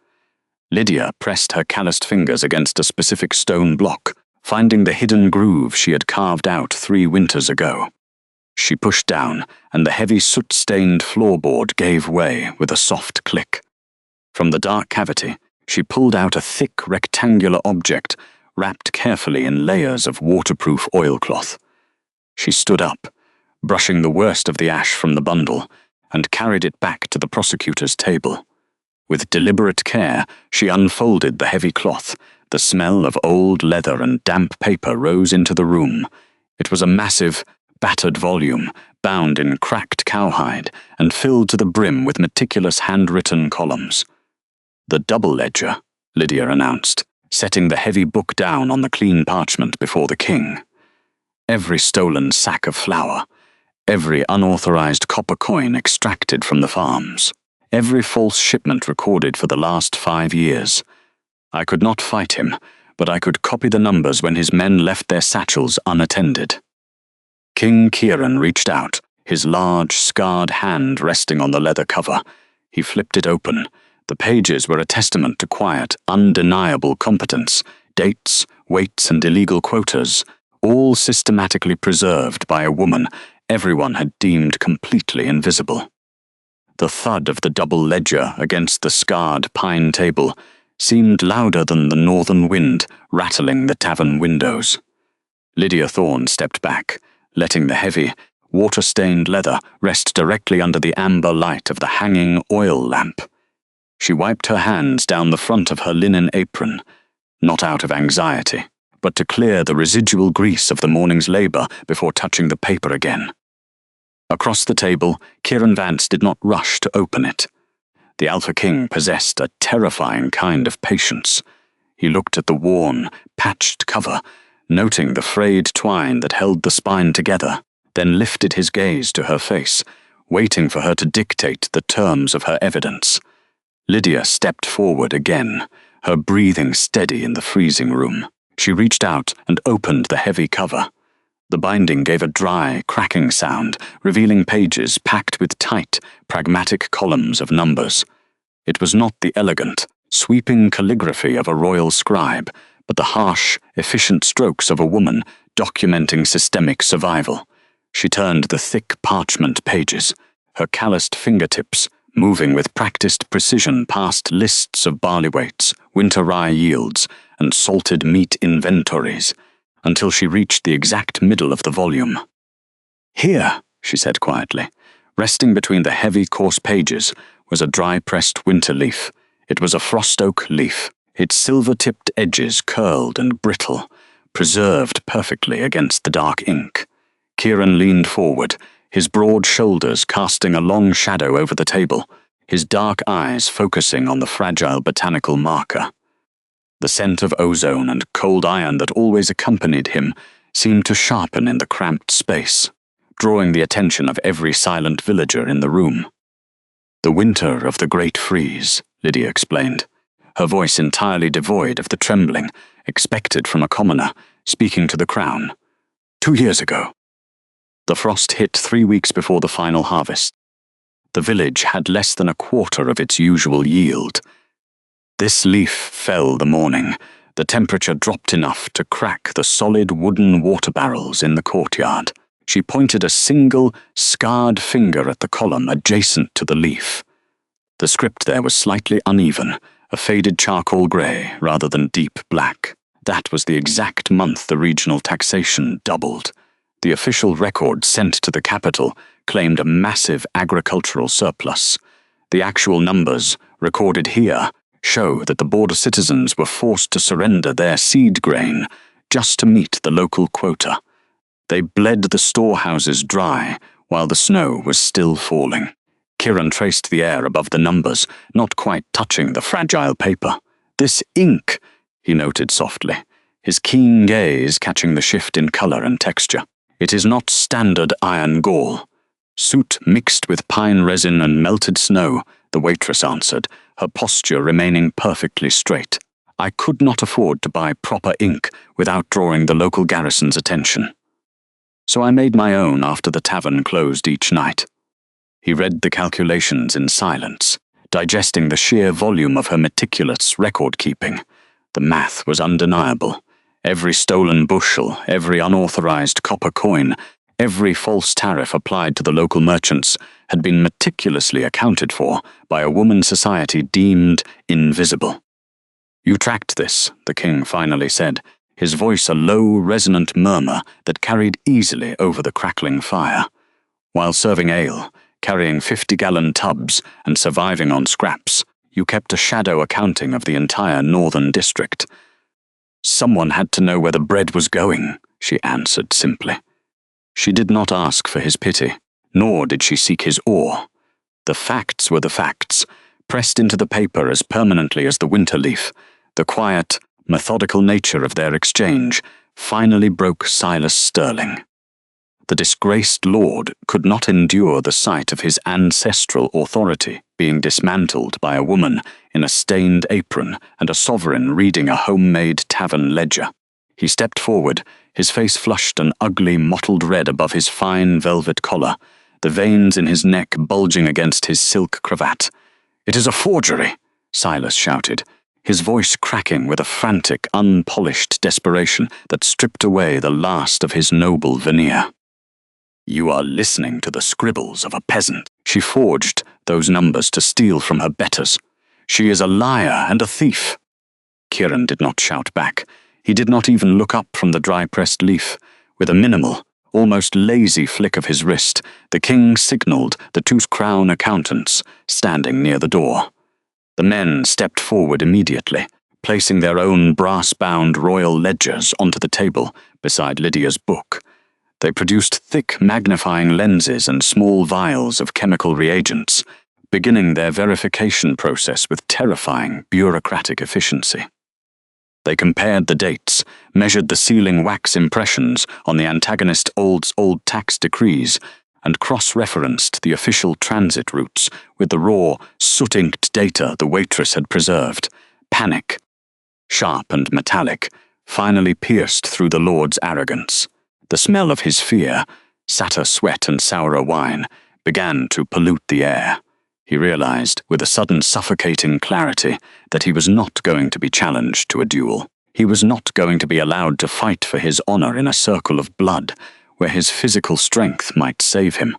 Lydia pressed her calloused fingers against a specific stone block, finding the hidden groove she had carved out 3 winters ago. She pushed down, and the heavy soot-stained floorboard gave way with a soft click. From the dark cavity, she pulled out a thick rectangular object wrapped carefully in layers of waterproof oilcloth. She stood up, brushing the worst of the ash from the bundle, and carried it back to the prosecutor's table. With deliberate care, she unfolded the heavy cloth. The smell of old leather and damp paper rose into the room. It was a massive, battered volume, bound in cracked cowhide and filled to the brim with meticulous handwritten columns. "The double ledger," Lydia announced, setting the heavy book down on the clean parchment before the king. Every stolen sack of flour, every unauthorized copper coin extracted from the farms, every false shipment recorded for the last 5 years. I could not fight him, but I could copy the numbers when his men left their satchels unattended. King Kieran reached out, his large, scarred hand resting on the leather cover. He flipped it open. The pages were a testament to quiet, undeniable competence, dates, weights, and illegal quotas, all systematically preserved by a woman everyone had deemed completely invisible. The thud of the double ledger against the scarred pine table seemed louder than the northern wind rattling the tavern windows. Lydia Thorne stepped back, letting the heavy, water-stained leather rest directly under the amber light of the hanging oil lamp. She wiped her hands down the front of her linen apron, not out of anxiety, but to clear the residual grease of the morning's labor before touching the paper again. Across the table, Kieran Vance did not rush to open it. The Alpha King possessed a terrifying kind of patience. He looked at the worn, patched cover, noting the frayed twine that held the spine together, then lifted his gaze to her face, waiting for her to dictate the terms of her evidence. Lydia stepped forward again, her breathing steady in the freezing room. She reached out and opened the heavy cover. The binding gave a dry, cracking sound, revealing pages packed with tight, pragmatic columns of numbers. It was not the elegant, sweeping calligraphy of a royal scribe, but the harsh, efficient strokes of a woman documenting systemic survival. She turned the thick parchment pages, her calloused fingertips moving with practiced precision past lists of barley weights, winter rye yields, and salted meat inventories, until she reached the exact middle of the volume. "Here," she said quietly. Resting between the heavy, coarse pages was a dry-pressed winter leaf. It was a frost oak leaf, its silver-tipped edges curled and brittle, preserved perfectly against the dark ink. Kieran leaned forward, his broad shoulders casting a long shadow over the table, his dark eyes focusing on the fragile botanical marker. The scent of ozone and cold iron that always accompanied him seemed to sharpen in the cramped space, drawing the attention of every silent villager in the room. "The winter of the Great Freeze," Lydia explained, her voice entirely devoid of the trembling expected from a commoner speaking to the crown. 2 years ago. The frost hit 3 weeks before the final harvest. The village had less than a quarter of its usual yield. This leaf fell the morning. The temperature dropped enough to crack the solid wooden water barrels in the courtyard. She pointed a single, scarred finger at the column adjacent to the leaf. The script there was slightly uneven, a faded charcoal grey rather than deep black. That was the exact month the regional taxation doubled. The official record sent to the capital claimed a massive agricultural surplus. The actual numbers, recorded here, show that the border citizens were forced to surrender their seed grain just to meet the local quota. They bled the storehouses dry while the snow was still falling. Kieran traced the air above the numbers, not quite touching the fragile paper. "This ink," he noted softly, his keen gaze catching the shift in color and texture. "It is not standard iron gall." "Soot mixed with pine resin and melted snow," the waitress answered, her posture remaining perfectly straight. "I could not afford to buy proper ink without drawing the local garrison's attention. So I made my own after the tavern closed each night." He read the calculations in silence, digesting the sheer volume of her meticulous record-keeping. The math was undeniable. Every stolen bushel, every unauthorized copper coin, every false tariff applied to the local merchants had been meticulously accounted for by a woman society deemed invisible. "You tracked this," the king finally said, his voice a low, resonant murmur that carried easily over the crackling fire. "While serving ale, carrying 50-gallon tubs, and surviving on scraps, you kept a shadow accounting of the entire northern district." "Someone had to know where the bread was going," she answered simply. She did not ask for his pity, nor did she seek his awe. The facts were the facts, pressed into the paper as permanently as the winter leaf. The quiet, methodical nature of their exchange finally broke Silas Sterling. The disgraced lord could not endure the sight of his ancestral authority being dismantled by a woman in a stained apron and a sovereign reading a homemade tavern ledger. He stepped forward, his face flushed an ugly mottled red above his fine velvet collar, the veins in his neck bulging against his silk cravat. "It is a forgery," Silas shouted, his voice cracking with a frantic, unpolished desperation that stripped away the last of his noble veneer. "You are listening to the scribbles of a peasant." She forged those numbers to steal from her betters. "She is a liar and a thief." Kieran did not shout back. He did not even look up from the dry-pressed leaf. With a minimal, almost lazy flick of his wrist, the king signalled the two crown accountants standing near the door. The men stepped forward immediately, placing their own brass-bound royal ledgers onto the table beside Lydia's book. They produced thick magnifying lenses and small vials of chemical reagents, beginning their verification process with terrifying bureaucratic efficiency. They compared the dates, measured the sealing wax impressions on the antagonist old tax decrees, and cross-referenced the official transit routes with the raw, soot-inked data the waitress had preserved. Panic, sharp and metallic, finally pierced through the Lord's arrogance. The smell of his fear, satyr sweat and sour wine, began to pollute the air. He realized, with a sudden suffocating clarity, that he was not going to be challenged to a duel. He was not going to be allowed to fight for his honor in a circle of blood, where his physical strength might save him.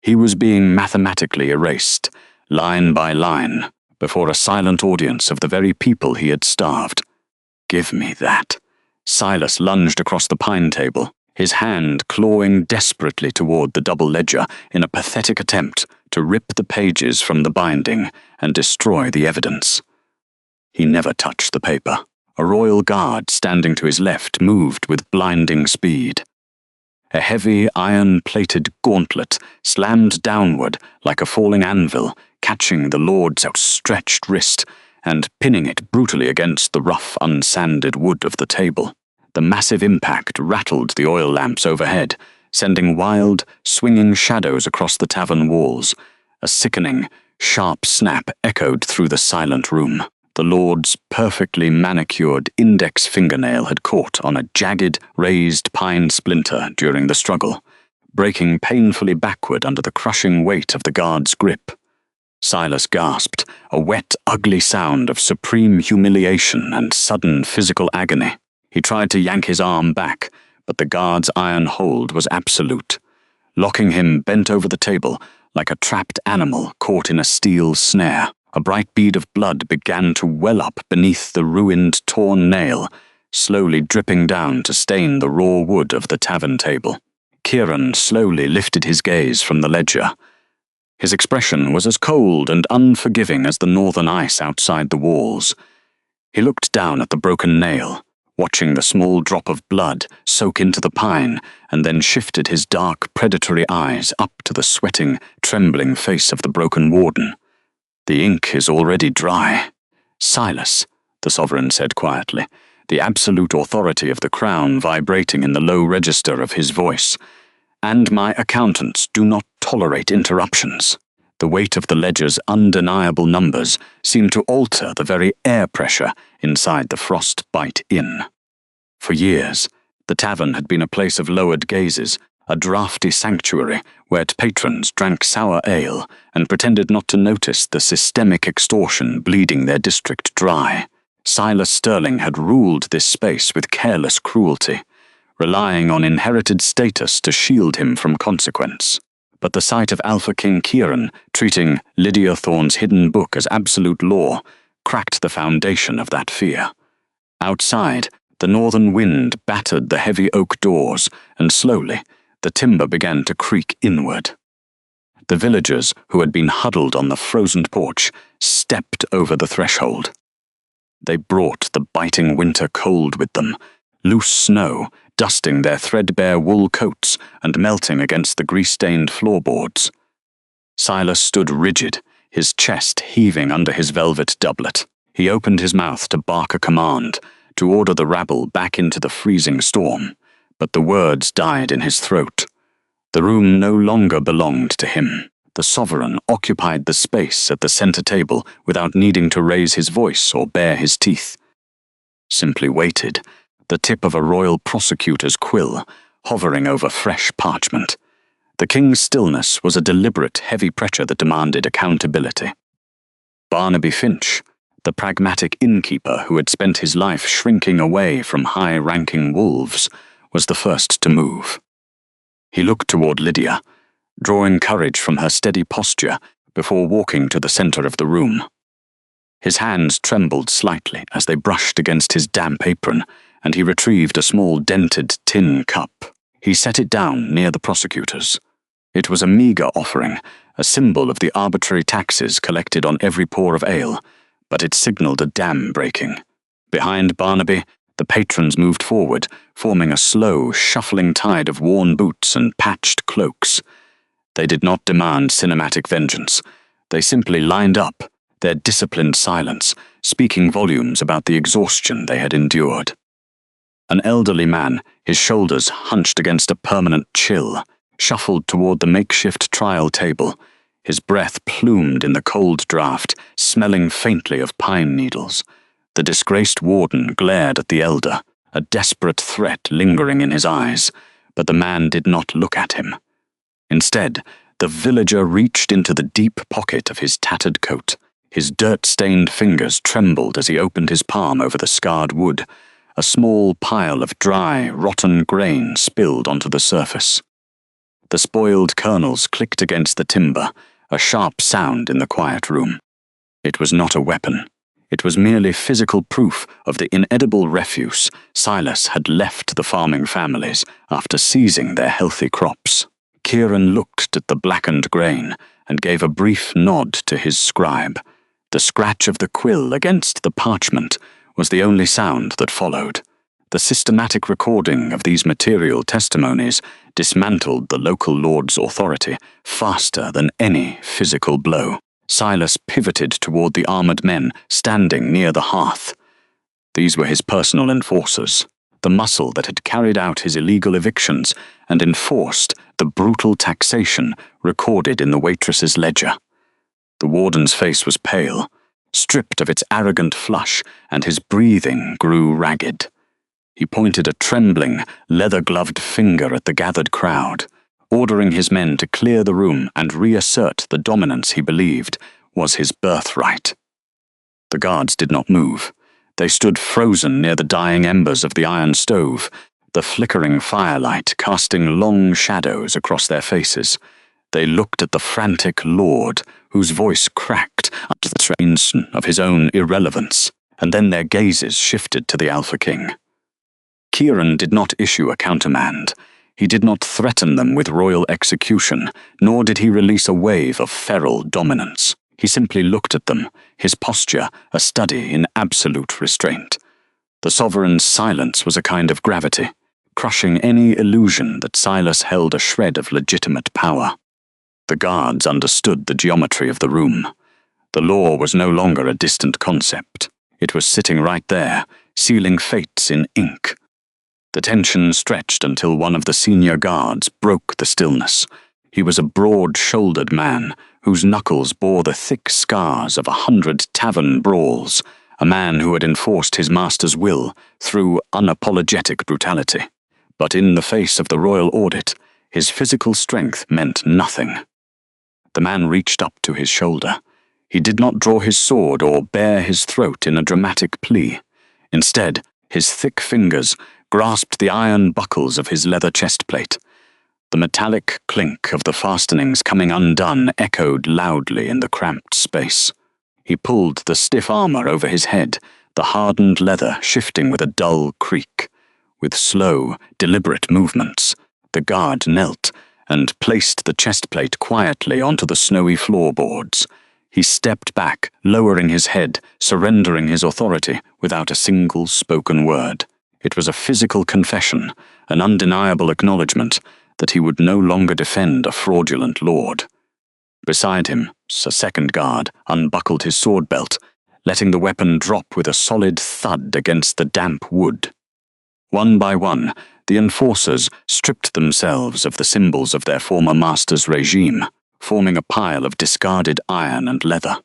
He was being mathematically erased, line by line, before a silent audience of the very people he had starved. "Give me that." Silas lunged across the pine table, his hand clawing desperately toward the double ledger in a pathetic attempt to rip the pages from the binding and destroy the evidence. He never touched the paper. A royal guard standing to his left moved with blinding speed. A heavy, iron-plated gauntlet slammed downward like a falling anvil, catching the Lord's outstretched wrist and pinning it brutally against the rough, unsanded wood of the table. The massive impact rattled the oil lamps overhead, sending wild, swinging shadows across the tavern walls. A sickening, sharp snap echoed through the silent room. The Lord's perfectly manicured index fingernail had caught on a jagged, raised pine splinter during the struggle, breaking painfully backward under the crushing weight of the guard's grip. Silas gasped, a wet, ugly sound of supreme humiliation and sudden physical agony. He tried to yank his arm back, but the guard's iron hold was absolute, locking him bent over the table like a trapped animal caught in a steel snare. A bright bead of blood began to well up beneath the ruined, torn nail, slowly dripping down to stain the raw wood of the tavern table. Kieran slowly lifted his gaze from the ledger. His expression was as cold and unforgiving as the northern ice outside the walls. He looked down at the broken nail, watching the small drop of blood soak into the pine, and then shifted his dark, predatory eyes up to the sweating, trembling face of the broken warden. "The ink is already dry." "Silas," the sovereign said quietly, the absolute authority of the crown vibrating in the low register of his voice. "And my accountants do not tolerate interruptions." The weight of the ledger's undeniable numbers seemed to alter the very air pressure inside the Frostbite Inn. For years, the tavern had been a place of lowered gazes, a draughty sanctuary where patrons drank sour ale and pretended not to notice the systemic extortion bleeding their district dry. Silas Sterling had ruled this space with careless cruelty, relying on inherited status to shield him from consequence. But the sight of Alpha King Kieran treating Lydia Thorne's hidden book as absolute law cracked the foundation of that fear. Outside, the northern wind battered the heavy oak doors, and slowly, the timber began to creak inward. The villagers who had been huddled on the frozen porch stepped over the threshold. They brought the biting winter cold with them, loose snow dusting their threadbare wool coats and melting against the grease-stained floorboards. Silas stood rigid, his chest heaving under his velvet doublet. He opened his mouth to bark a command, to order the rabble back into the freezing storm, but the words died in his throat. The room no longer belonged to him. The sovereign occupied the space at the center table without needing to raise his voice or bare his teeth. Simply waited, the tip of a royal prosecutor's quill hovering over fresh parchment. The king's stillness was a deliberate, heavy pressure that demanded accountability. Barnaby Finch, The pragmatic innkeeper who had spent his life shrinking away from high-ranking wolves was the first to move. He looked toward Lydia, drawing courage from her steady posture before walking to the center of the room. His hands trembled slightly as they brushed against his damp apron, and he retrieved a small dented tin cup. He set it down near the prosecutors. It was a meager offering, a symbol of the arbitrary taxes collected on every pour of ale, but it signaled a dam breaking. Behind Barnaby, the patrons moved forward, forming a slow, shuffling tide of worn boots and patched cloaks. They did not demand cinematic vengeance. They simply lined up, their disciplined silence speaking volumes about the exhaustion they had endured. An elderly man, his shoulders hunched against a permanent chill, shuffled toward the makeshift trial table, his breath plumed in the cold draught, smelling faintly of pine needles. The disgraced warden glared at the elder, a desperate threat lingering in his eyes, but the man did not look at him. Instead, the villager reached into the deep pocket of his tattered coat. His dirt-stained fingers trembled as he opened his palm over the scarred wood. A small pile of dry, rotten grain spilled onto the surface. The spoiled kernels clicked against the timber, a sharp sound in the quiet room. It was not a weapon. It was merely physical proof of the inedible refuse Silas had left the farming families after seizing their healthy crops. Kieran looked at the blackened grain and gave a brief nod to his scribe. The scratch of the quill against the parchment was the only sound that followed. The systematic recording of these material testimonies dismantled the local lord's authority faster than any physical blow. Silas pivoted toward the armored men standing near the hearth. These were his personal enforcers, the muscle that had carried out his illegal evictions and enforced the brutal taxation recorded in the waitress's ledger. The warden's face was pale, stripped of its arrogant flush, and his breathing grew ragged. He pointed a trembling, leather-gloved finger at the gathered crowd, ordering his men to clear the room and reassert the dominance he believed was his birthright. The guards did not move. They stood frozen near the dying embers of the iron stove, the flickering firelight casting long shadows across their faces. They looked at the frantic lord, whose voice cracked under the strain of his own irrelevance, and then their gazes shifted to the Alpha King. Kieran did not issue a countermand. He did not threaten them with royal execution, nor did he release a wave of feral dominance. He simply looked at them, his posture a study in absolute restraint. The sovereign's silence was a kind of gravity, crushing any illusion that Silas held a shred of legitimate power. The guards understood the geometry of the room. The law was no longer a distant concept. It was sitting right there, sealing fates in ink. The tension stretched until one of the senior guards broke the stillness. He was a broad-shouldered man, whose knuckles bore the thick scars of 100 tavern brawls, a man who had enforced his master's will through unapologetic brutality. But in the face of the royal audit, his physical strength meant nothing. The man reached up to his shoulder. He did not draw his sword or bare his throat in a dramatic plea. Instead, his thick fingers grasped the iron buckles of his leather chestplate. The metallic clink of the fastenings coming undone echoed loudly in the cramped space. He pulled the stiff armor over his head, the hardened leather shifting with a dull creak. With slow, deliberate movements, the guard knelt and placed the chestplate quietly onto the snowy floorboards. He stepped back, lowering his head, surrendering his authority without a single spoken word. It was a physical confession, an undeniable acknowledgement that he would no longer defend a fraudulent lord. Beside him, a second guard unbuckled his sword belt, letting the weapon drop with a solid thud against the damp wood. One by one, the enforcers stripped themselves of the symbols of their former master's regime, forming a pile of discarded iron and leather.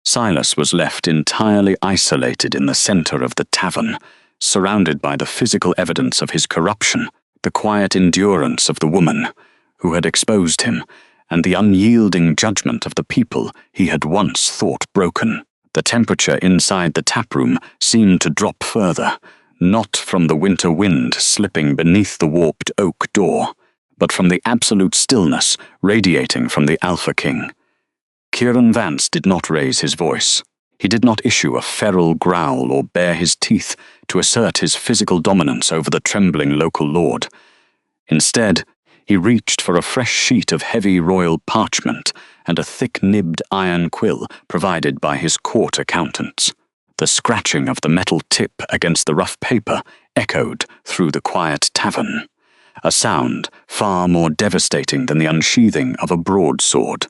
Silas was left entirely isolated in the center of the tavern, surrounded by the physical evidence of his corruption, the quiet endurance of the woman who had exposed him, and the unyielding judgment of the people he had once thought broken. The temperature inside the taproom seemed to drop further, not from the winter wind slipping beneath the warped oak door, but from the absolute stillness radiating from the Alpha King. Kieran Vance did not raise his voice. He did not issue a feral growl or bare his teeth to assert his physical dominance over the trembling local lord. Instead, he reached for a fresh sheet of heavy royal parchment and a thick-nibbed iron quill provided by his court accountants. The scratching of the metal tip against the rough paper echoed through the quiet tavern, a sound far more devastating than the unsheathing of a broadsword.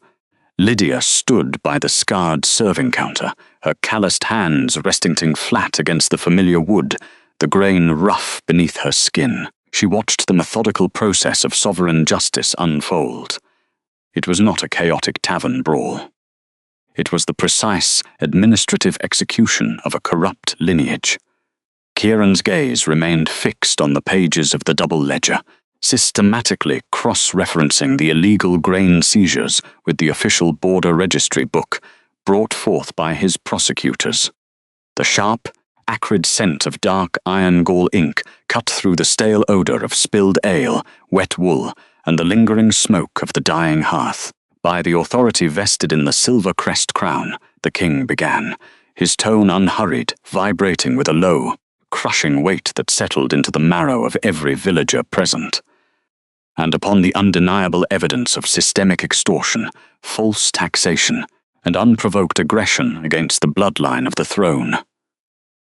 Lydia stood by the scarred serving counter, her calloused hands resting flat against the familiar wood, the grain rough beneath her skin. She watched the methodical process of sovereign justice unfold. It was not a chaotic tavern brawl. It was the precise, administrative execution of a corrupt lineage. Kieran's gaze remained fixed on the pages of the double ledger, systematically cross-referencing the illegal grain seizures with the official border registry book brought forth by his prosecutors. The sharp, acrid scent of dark iron gall ink cut through the stale odor of spilled ale, wet wool, and the lingering smoke of the dying hearth. By the authority vested in the silver crest crown, the king began, his tone unhurried, vibrating with a low, crushing weight that settled into the marrow of every villager present. And upon the undeniable evidence of systemic extortion, false taxation, and unprovoked aggression against the bloodline of the throne.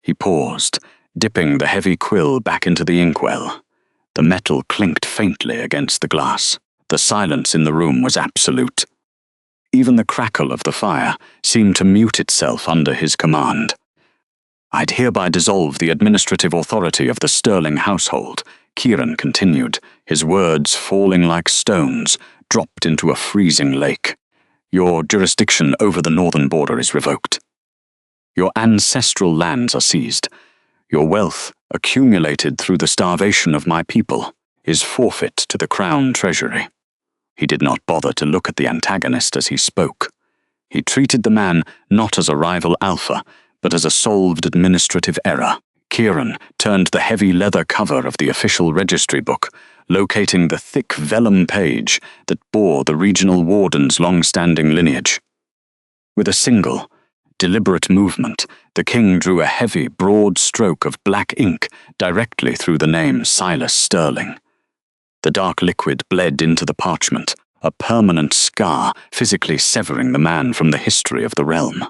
He paused, dipping the heavy quill back into the inkwell. The metal clinked faintly against the glass. The silence in the room was absolute. Even the crackle of the fire seemed to mute itself under his command. I'd hereby dissolve the administrative authority of the Sterling household, Kieran continued, his words falling like stones, dropped into a freezing lake. Your jurisdiction over the northern border is revoked. Your ancestral lands are seized. Your wealth, accumulated through the starvation of my people, is forfeit to the crown treasury. He did not bother to look at the antagonist as he spoke. He treated the man not as a rival alpha, but as a solved administrative error. Kieran turned the heavy leather cover of the official registry book, locating the thick vellum page that bore the regional warden's long-standing lineage. With a single, deliberate movement, the king drew a heavy, broad stroke of black ink directly through the name Silas Sterling. The dark liquid bled into the parchment, a permanent scar physically severing the man from the history of the realm.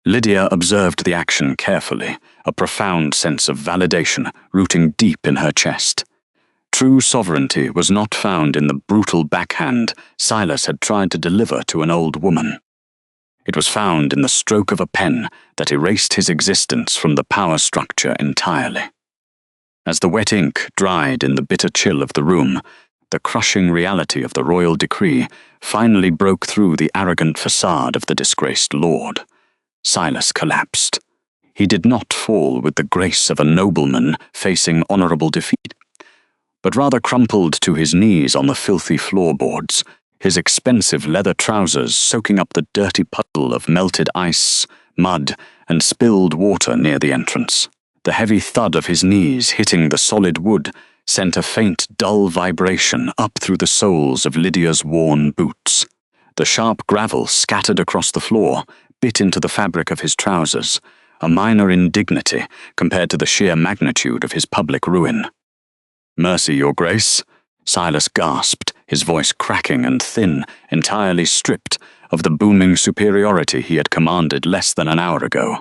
Lydia observed the action carefully, a profound sense of validation rooting deep in her chest. True sovereignty was not found in the brutal backhand Silas had tried to deliver to an old woman. It was found in the stroke of a pen that erased his existence from the power structure entirely. As the wet ink dried in the bitter chill of the room, the crushing reality of the royal decree finally broke through the arrogant facade of the disgraced lord. Silas collapsed. He did not fall with the grace of a nobleman facing honorable defeat, but rather crumpled to his knees on the filthy floorboards, his expensive leather trousers soaking up the dirty puddle of melted ice, mud, and spilled water near the entrance. The heavy thud of his knees hitting the solid wood sent a faint, dull vibration up through the soles of Lydia's worn boots. The sharp gravel scattered across the floor bit into the fabric of his trousers, a minor indignity compared to the sheer magnitude of his public ruin. "Mercy, Your Grace," Silas gasped, his voice cracking and thin, entirely stripped of the booming superiority he had commanded less than an hour ago.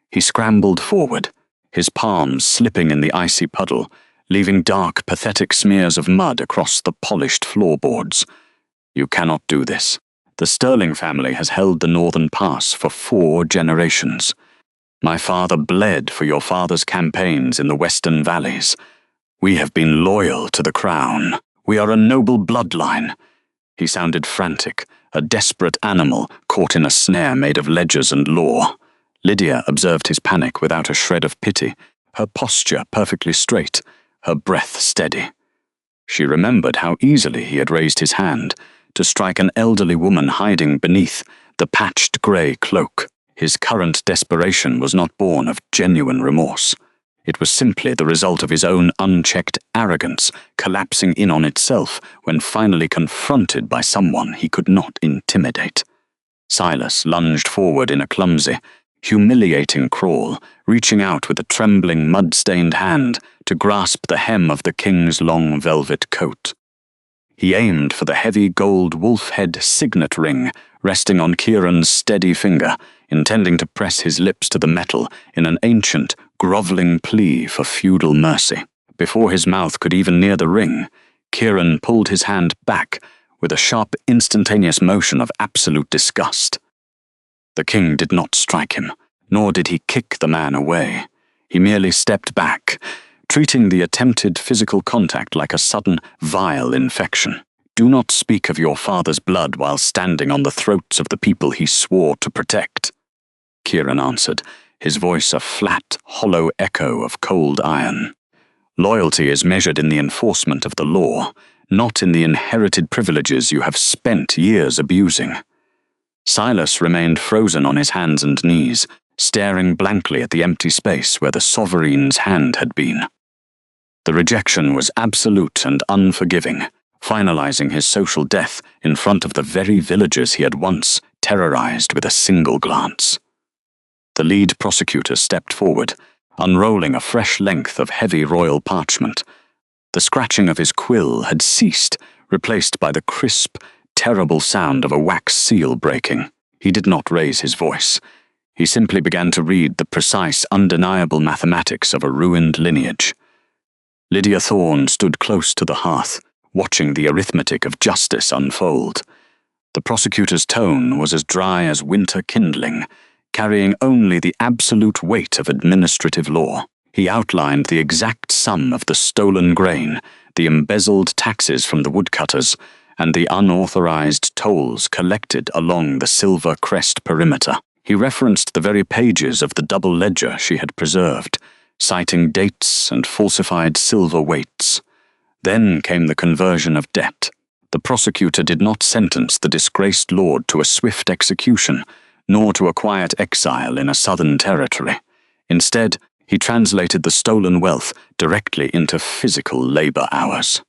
He scrambled forward, his palms slipping in the icy puddle, leaving dark, pathetic smears of mud across the polished floorboards. "You cannot do this. The Sterling family has held the Northern Pass for 4 generations. My father bled for your father's campaigns in the Western Valleys. We have been loyal to the crown. We are a noble bloodline." He sounded frantic, a desperate animal caught in a snare made of ledgers and law. Lydia observed his panic without a shred of pity, her posture perfectly straight, her breath steady. She remembered how easily he had raised his hand to strike an elderly woman hiding beneath the patched grey cloak. His current desperation was not born of genuine remorse. It was simply the result of his own unchecked arrogance collapsing in on itself when finally confronted by someone he could not intimidate. Silas lunged forward in a clumsy, humiliating crawl, reaching out with a trembling, mud-stained hand to grasp the hem of the king's long velvet coat. He aimed for the heavy gold wolf-head signet ring resting on Kieran's steady finger, intending to press his lips to the metal in an ancient, grovelling plea for feudal mercy. Before his mouth could even near the ring, Kieran pulled his hand back with a sharp, instantaneous motion of absolute disgust. The king did not strike him, nor did he kick the man away. He merely stepped back, treating the attempted physical contact like a sudden, vile infection. Do not speak of your father's blood while standing on the throats of the people he swore to protect, Kieran answered, his voice a flat, hollow echo of cold iron. Loyalty is measured in the enforcement of the law, not in the inherited privileges you have spent years abusing. Silas remained frozen on his hands and knees, staring blankly at the empty space where the sovereign's hand had been. The rejection was absolute and unforgiving, finalizing his social death in front of the very villagers he had once terrorized with a single glance. The lead prosecutor stepped forward, unrolling a fresh length of heavy royal parchment. The scratching of his quill had ceased, replaced by the crisp, terrible sound of a wax seal breaking. He did not raise his voice. He simply began to read the precise, undeniable mathematics of a ruined lineage. Lydia Thorne stood close to the hearth, watching the arithmetic of justice unfold. The prosecutor's tone was as dry as winter kindling, carrying only the absolute weight of administrative law. He outlined the exact sum of the stolen grain, the embezzled taxes from the woodcutters, and the unauthorized tolls collected along the Silver Crest perimeter. He referenced the very pages of the double ledger she had preserved, citing dates and falsified silver weights. Then came the conversion of debt. The prosecutor did not sentence the disgraced lord to a swift execution, nor to a quiet exile in a southern territory. Instead, he translated the stolen wealth directly into physical labor hours.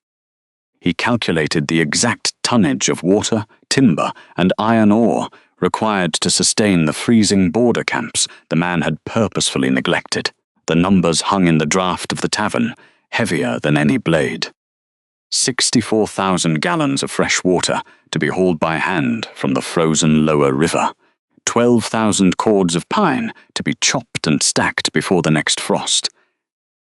He calculated the exact tonnage of water, timber, and iron ore required to sustain the freezing border camps the man had purposefully neglected. The numbers hung in the draft of the tavern, heavier than any blade. 64,000 gallons of fresh water to be hauled by hand from the frozen lower river. 12,000 cords of pine to be chopped and stacked before the next frost.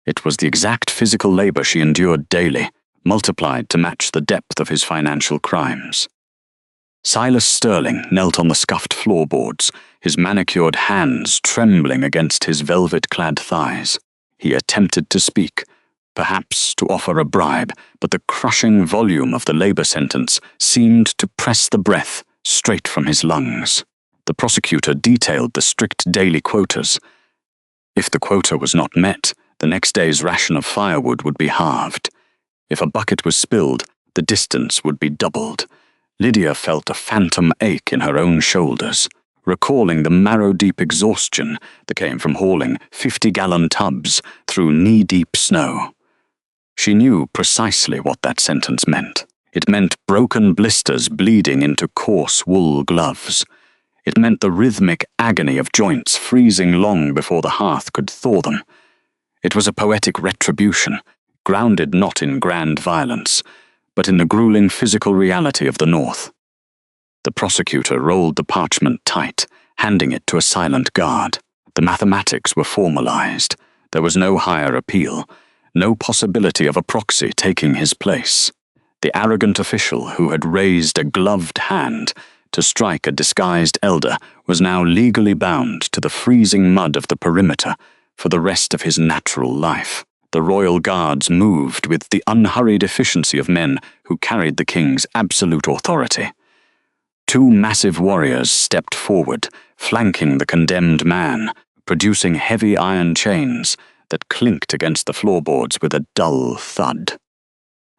It was the exact physical labor she endured daily, multiplied to match the depth of his financial crimes. Silas Sterling knelt on the scuffed floorboards, his manicured hands trembling against his velvet-clad thighs. He attempted to speak, perhaps to offer a bribe, but the crushing volume of the labor sentence seemed to press the breath straight from his lungs. The prosecutor detailed the strict daily quotas. If the quota was not met, the next day's ration of firewood would be halved. If a bucket was spilled, the distance would be doubled. Lydia felt a phantom ache in her own shoulders, recalling the marrow-deep exhaustion that came from hauling 50-gallon tubs through knee-deep snow. She knew precisely what that sentence meant. It meant broken blisters bleeding into coarse wool gloves. It meant the rhythmic agony of joints freezing long before the hearth could thaw them. It was a poetic retribution, grounded not in grand violence, but in the grueling physical reality of the North. The prosecutor rolled the parchment tight, handing it to a silent guard. The mathematics were formalized. There was no higher appeal, no possibility of a proxy taking his place. The arrogant official who had raised a gloved hand to strike a disguised elder was now legally bound to the freezing mud of the perimeter for the rest of his natural life. The royal guards moved with the unhurried efficiency of men who carried the king's absolute authority. Two massive warriors stepped forward, flanking the condemned man, producing heavy iron chains that clinked against the floorboards with a dull thud.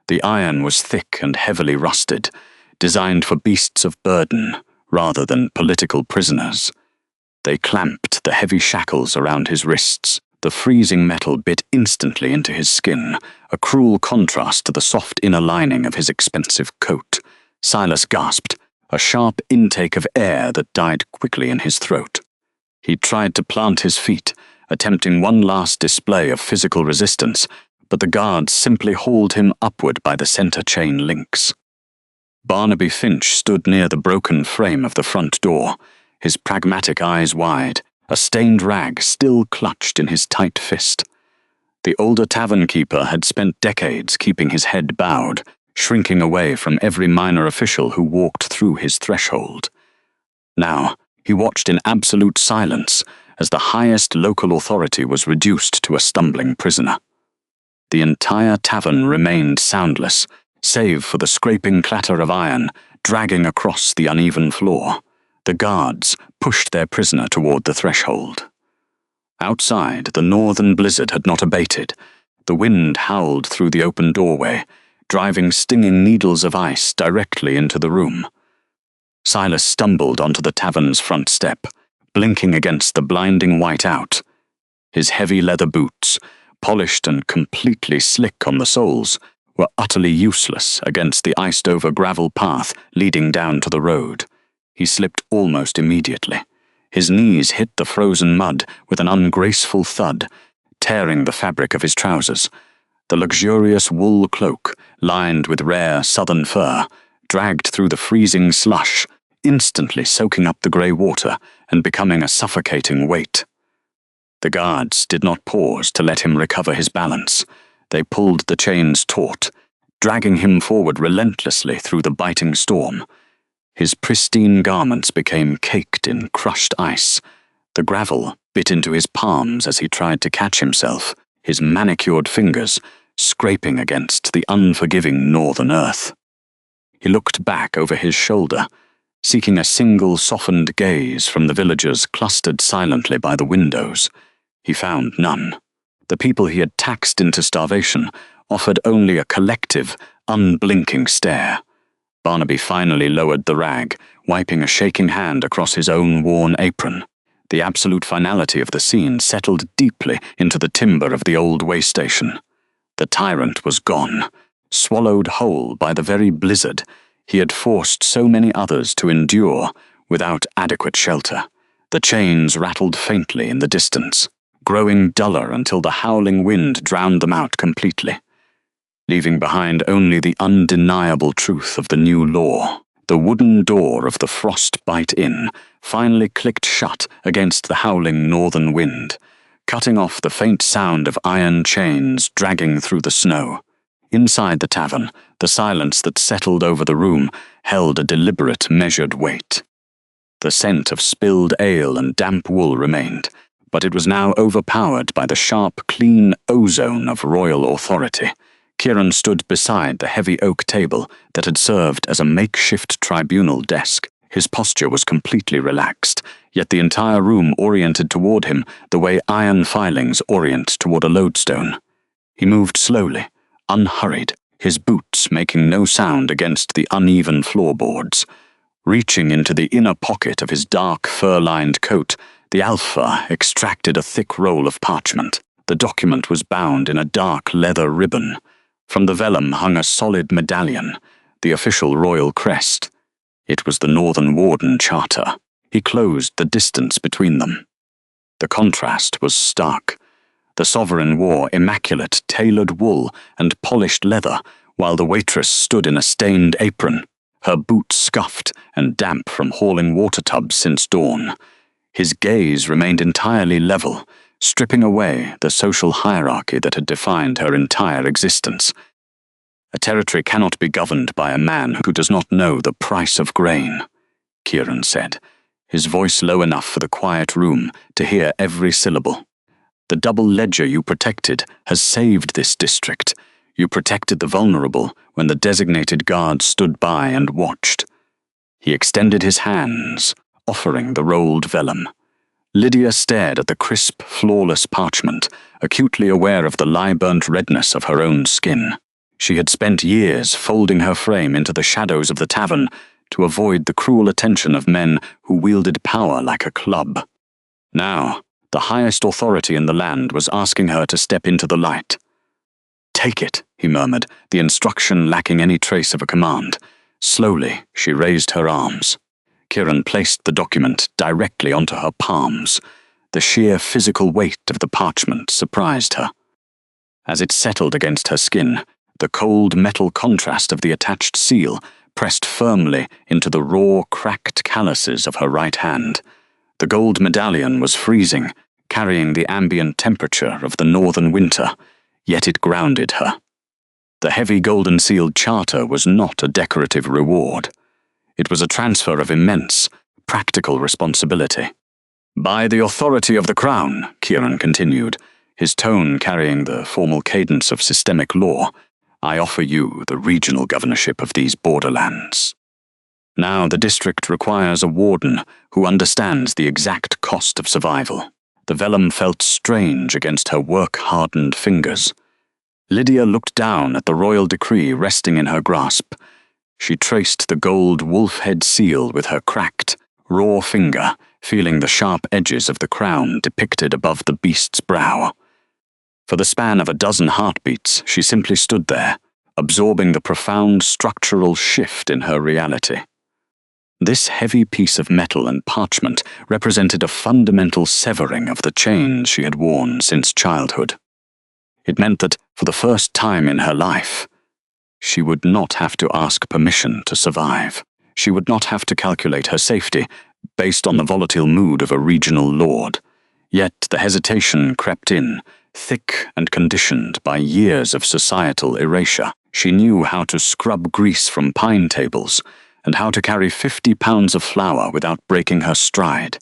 The iron was thick and heavily rusted, designed for beasts of burden rather than political prisoners. They clamped the heavy shackles around his wrists. The freezing metal bit instantly into his skin, a cruel contrast to the soft inner lining of his expensive coat. Silas gasped, a sharp intake of air that died quickly in his throat. He tried to plant his feet, attempting one last display of physical resistance, but the guards simply hauled him upward by the center chain links. Barnaby Finch stood near the broken frame of the front door, his pragmatic eyes wide, a stained rag still clutched in his tight fist. The older tavern keeper had spent decades keeping his head bowed, shrinking away from every minor official who walked through his threshold. Now, he watched in absolute silence as the highest local authority was reduced to a stumbling prisoner. The entire tavern remained soundless, save for the scraping clatter of iron dragging across the uneven floor. The guards pushed their prisoner toward the threshold. Outside, the northern blizzard had not abated. The wind howled through the open doorway, driving stinging needles of ice directly into the room. Silas stumbled onto the tavern's front step, blinking against the blinding white out. His heavy leather boots, polished and completely slick on the soles, were utterly useless against the iced-over gravel path leading down to the road. He slipped almost immediately. His knees hit the frozen mud with an ungraceful thud, tearing the fabric of his trousers. The luxurious wool cloak, lined with rare southern fur, dragged through the freezing slush, instantly soaking up the grey water and becoming a suffocating weight. The guards did not pause to let him recover his balance. They pulled the chains taut, dragging him forward relentlessly through the biting storm. His pristine garments became caked in crushed ice. The gravel bit into his palms as he tried to catch himself, his manicured fingers scraping against the unforgiving northern earth. He looked back over his shoulder, seeking a single softened gaze from the villagers clustered silently by the windows. He found none. The people he had taxed into starvation offered only a collective, unblinking stare. Barnaby finally lowered the rag, wiping a shaking hand across his own worn apron. The absolute finality of the scene settled deeply into the timber of the old way station. The tyrant was gone, swallowed whole by the very blizzard he had forced so many others to endure without adequate shelter. The chains rattled faintly in the distance, growing duller until the howling wind drowned them out completely, leaving behind only the undeniable truth of the new law. The wooden door of the Frostbite Inn finally clicked shut against the howling northern wind, cutting off the faint sound of iron chains dragging through the snow. Inside the tavern, the silence that settled over the room held a deliberate, measured weight. The scent of spilled ale and damp wool remained, but it was now overpowered by the sharp, clean ozone of royal authority. Kieran stood beside the heavy oak table that had served as a makeshift tribunal desk. His posture was completely relaxed, yet the entire room oriented toward him the way iron filings orient toward a lodestone. He moved slowly, unhurried, his boots making no sound against the uneven floorboards. Reaching into the inner pocket of his dark, fur-lined coat, the Alpha extracted a thick roll of parchment. The document was bound in a dark leather ribbon. From the vellum hung a solid medallion, the official royal crest. It was the Northern Warden Charter. He closed the distance between them. The contrast was stark. The sovereign wore immaculate, tailored wool and polished leather, while the waitress stood in a stained apron, her boots scuffed and damp from hauling water tubs since dawn. His gaze remained entirely level, stripping away the social hierarchy that had defined her entire existence. A territory cannot be governed by a man who does not know the price of grain, Kieran said, his voice low enough for the quiet room to hear every syllable. The double ledger you protected has saved this district. You protected the vulnerable when the designated guards stood by and watched. He extended his hands, offering the rolled vellum. Lydia stared at the crisp, flawless parchment, acutely aware of the lie-burnt redness of her own skin. She had spent years folding her frame into the shadows of the tavern to avoid the cruel attention of men who wielded power like a club. Now, the highest authority in the land was asking her to step into the light. "Take it," he murmured, the instruction lacking any trace of a command. Slowly, she raised her arms. Kieran placed the document directly onto her palms. The sheer physical weight of the parchment surprised her. As it settled against her skin, the cold metal contrast of the attached seal pressed firmly into the raw, cracked calluses of her right hand. The gold medallion was freezing, carrying the ambient temperature of the northern winter, yet it grounded her. The heavy golden-sealed charter was not a decorative reward. It was a transfer of immense, practical responsibility. "By the authority of the Crown," Kieran continued, his tone carrying the formal cadence of systemic law, "I offer you the regional governorship of these borderlands. Now the district requires a warden who understands the exact cost of survival." The vellum felt strange against her work-hardened fingers. Lydia looked down at the royal decree resting in her grasp. She traced the gold wolf-head seal with her cracked, raw finger, feeling the sharp edges of the crown depicted above the beast's brow. For the span of a dozen heartbeats, she simply stood there, absorbing the profound structural shift in her reality. This heavy piece of metal and parchment represented a fundamental severing of the chains she had worn since childhood. It meant that, for the first time in her life, she would not have to ask permission to survive. She would not have to calculate her safety based on the volatile mood of a regional lord. Yet the hesitation crept in, thick and conditioned by years of societal erasure. She knew how to scrub grease from pine tables and how to carry 50 pounds of flour without breaking her stride.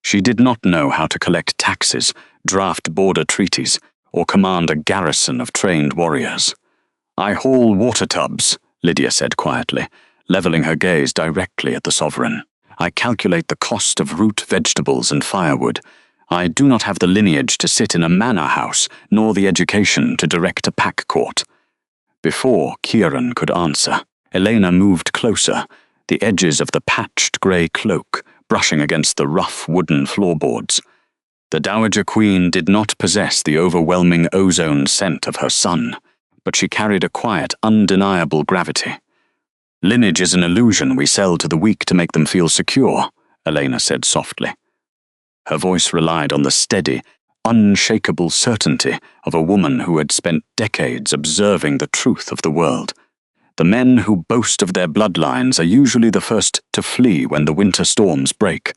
She did not know how to collect taxes, draft border treaties, or command a garrison of trained warriors. "I haul water tubs," Lydia said quietly, leveling her gaze directly at the sovereign. "I calculate the cost of root vegetables and firewood. I do not have the lineage to sit in a manor house, nor the education to direct a pack court." Before Kieran could answer, Elena moved closer, the edges of the patched grey cloak brushing against the rough wooden floorboards. The Dowager Queen did not possess the overwhelming ozone scent of her son, but she carried a quiet, undeniable gravity. "Lineage is an illusion we sell to the weak to make them feel secure," Elena said softly. Her voice relied on the steady, unshakable certainty of a woman who had spent decades observing the truth of the world. The men who boast of their bloodlines are usually the first to flee when the winter storms break.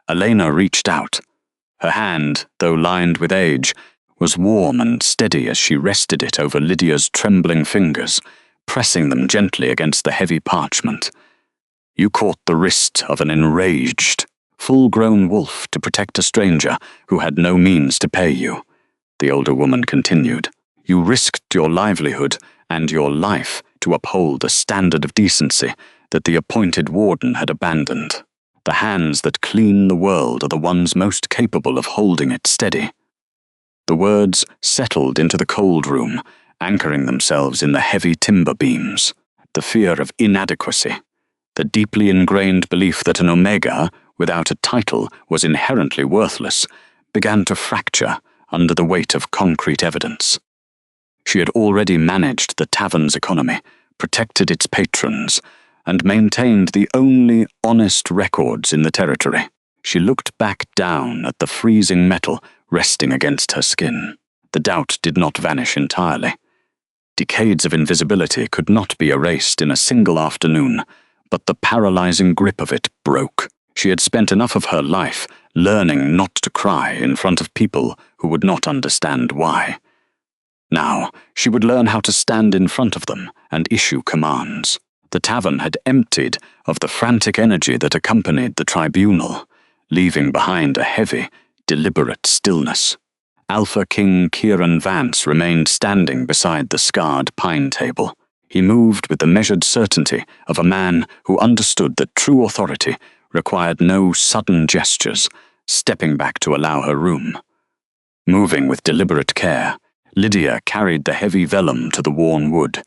Elena reached out. Her hand, though lined with age, was warm and steady as she rested it over Lydia's trembling fingers, pressing them gently against the heavy parchment. "You caught the wrist of an enraged, full-grown wolf to protect a stranger who had no means to pay you," the older woman continued. "You risked your livelihood and your life to uphold a standard of decency that the appointed warden had abandoned. The hands that clean the world are the ones most capable of holding it steady." The words settled into the cold room, anchoring themselves in the heavy timber beams. The fear of inadequacy, the deeply ingrained belief that an Omega, without a title, was inherently worthless, began to fracture under the weight of concrete evidence. She had already managed the tavern's economy, protected its patrons, and maintained the only honest records in the territory. She looked back down at the freezing metal resting against her skin. The doubt did not vanish entirely. Decades of invisibility could not be erased in a single afternoon, but the paralyzing grip of it broke. She had spent enough of her life learning not to cry in front of people who would not understand why. Now, she would learn how to stand in front of them and issue commands. The tavern had emptied of the frantic energy that accompanied the tribunal, leaving behind a heavy, deliberate stillness. Alpha King Kieran Vance remained standing beside the scarred pine table. He moved with the measured certainty of a man who understood that true authority required no sudden gestures, stepping back to allow her room. Moving with deliberate care, Lydia carried the heavy vellum to the worn wood.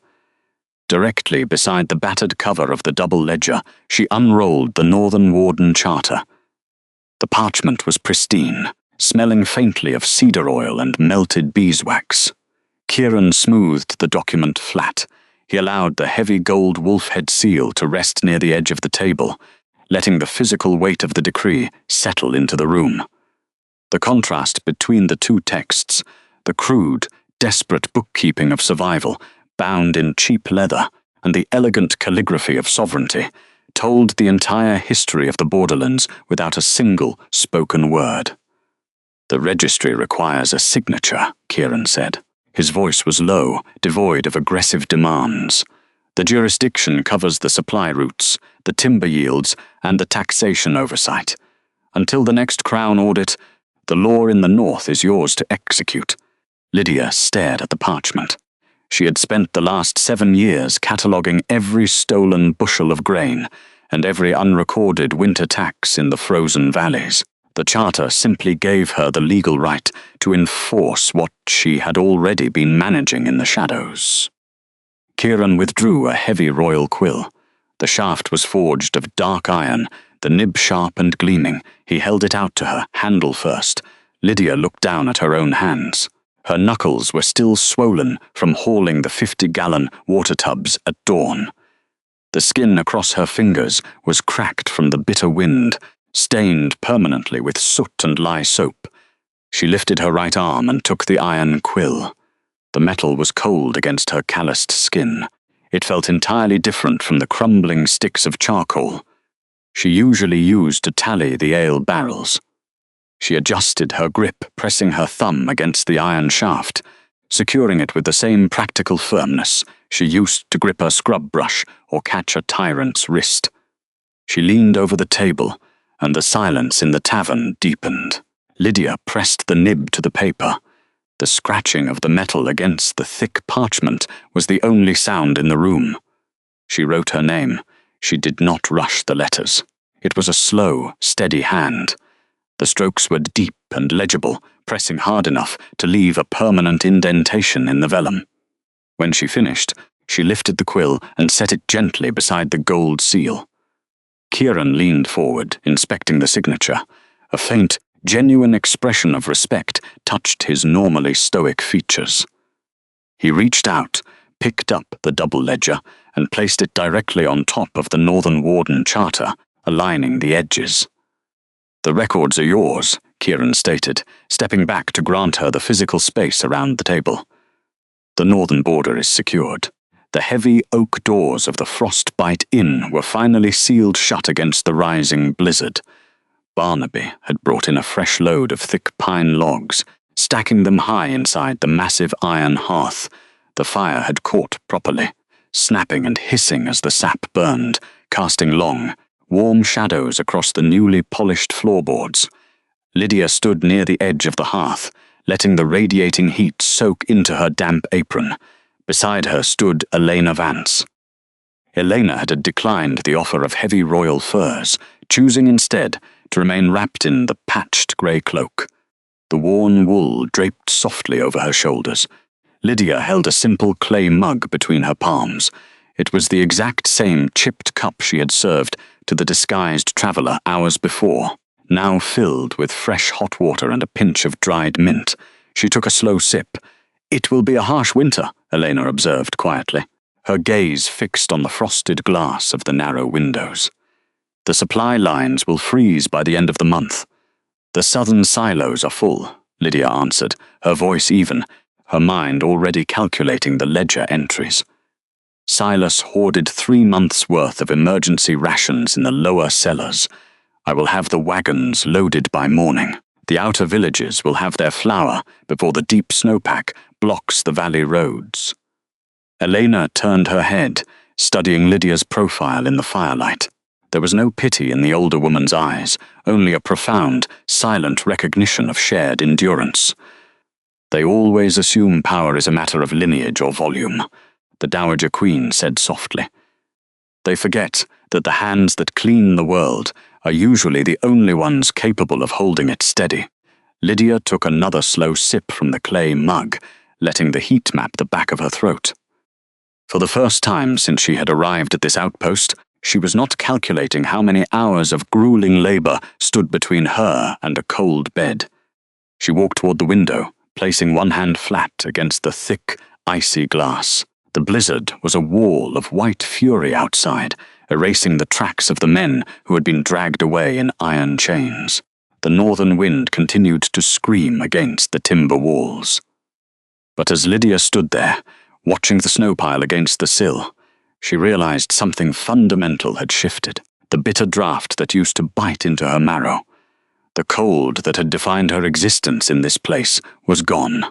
Directly beside the battered cover of the double ledger, she unrolled the Northern Warden Charter. The parchment was pristine, smelling faintly of cedar oil and melted beeswax. Kieran smoothed the document flat. He allowed the heavy gold wolf-head seal to rest near the edge of the table, letting the physical weight of the decree settle into the room. The contrast between the two texts, the crude, desperate bookkeeping of survival, bound in cheap leather, and the elegant calligraphy of sovereignty, told the entire history of the borderlands without a single spoken word. "The registry requires a signature," Kieran said. His voice was low, devoid of aggressive demands. "The jurisdiction covers the supply routes, the timber yields, and the taxation oversight. Until the next Crown audit, the law in the north is yours to execute." Lydia stared at the parchment. She had spent the last 7 years cataloguing every stolen bushel of grain and every unrecorded winter tax in the frozen valleys. The charter simply gave her the legal right to enforce what she had already been managing in the shadows. Kieran withdrew a heavy royal quill. The shaft was forged of dark iron, the nib sharp and gleaming. He held it out to her, handle first. Lydia looked down at her own hands. Her knuckles were still swollen from hauling the 50-gallon water tubs at dawn. The skin across her fingers was cracked from the bitter wind, stained permanently with soot and lye soap. She lifted her right arm and took the iron quill. The metal was cold against her calloused skin. It felt entirely different from the crumbling sticks of charcoal she usually used to tally the ale barrels. She adjusted her grip, pressing her thumb against the iron shaft, securing it with the same practical firmness she used to grip a scrub brush or catch a tyrant's wrist. She leaned over the table, and the silence in the tavern deepened. Lydia pressed the nib to the paper. The scratching of the metal against the thick parchment was the only sound in the room. She wrote her name. She did not rush the letters. It was a slow, steady hand. The strokes were deep and legible, pressing hard enough to leave a permanent indentation in the vellum. When she finished, she lifted the quill and set it gently beside the gold seal. Kieran leaned forward, inspecting the signature. A faint, genuine expression of respect touched his normally stoic features. He reached out, picked up the double ledger, and placed it directly on top of the Northern Warden Charter, aligning the edges. "The records are yours," Kieran stated, stepping back to grant her the physical space around the table. "The northern border is secured. The heavy oak doors of the Frostbite Inn were finally sealed shut against the rising blizzard. Barnaby had brought in a fresh load of thick pine logs, stacking them high inside the massive iron hearth. The fire had caught properly, snapping and hissing as the sap burned, casting long, warm shadows across the newly polished floorboards. Lydia stood near the edge of the hearth, letting the radiating heat soak into her damp apron. Beside her stood Elena Vance. Elena had declined the offer of heavy royal furs, choosing instead to remain wrapped in the patched grey cloak. The worn wool draped softly over her shoulders. Lydia held a simple clay mug between her palms. It was the exact same chipped cup she had served to the disguised traveller hours before, now filled with fresh hot water and a pinch of dried mint. She took a slow sip. "It will be a harsh winter," Elena observed quietly, her gaze fixed on the frosted glass of the narrow windows. "The supply lines will freeze by the end of the month." "The southern silos are full," Lydia answered, her voice even, her mind already calculating the ledger entries. "Silas hoarded 3 months' worth of emergency rations in the lower cellars. I will have the wagons loaded by morning. The outer villages will have their flour before the deep snowpack blocks the valley roads." Elena turned her head, studying Lydia's profile in the firelight. There was no pity in the older woman's eyes, only a profound, silent recognition of shared endurance. "They always assume power is a matter of lineage or volume," the Dowager Queen said softly. "They forget that the hands that clean the world are usually the only ones capable of holding it steady." Lydia took another slow sip from the clay mug, letting the heat map the back of her throat. For the first time since she had arrived at this outpost, She was not calculating how many hours of grueling labor stood between her and a cold bed. She walked toward the window, placing one hand flat against the thick, icy glass. The blizzard was a wall of white fury outside, erasing the tracks of the men who had been dragged away in iron chains. The northern wind continued to scream against the timber walls. But as Lydia stood there, watching the snow pile against the sill, she realized something fundamental had shifted. The bitter draft that used to bite into her marrow. The cold that had defined her existence in this place was gone.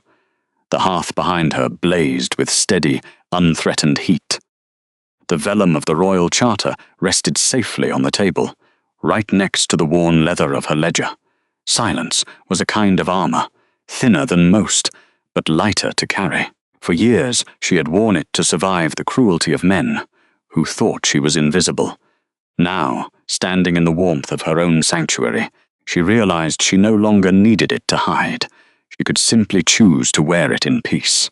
The hearth behind her blazed with steady, unthreatened heat. The vellum of the Royal Charter rested safely on the table, right next to the worn leather of her ledger. Silence was a kind of armor, thinner than most, but lighter to carry. For years she had worn it to survive the cruelty of men, who thought she was invisible. Now, standing in the warmth of her own sanctuary, she realized she no longer needed it to hide. She could simply choose to wear it in peace.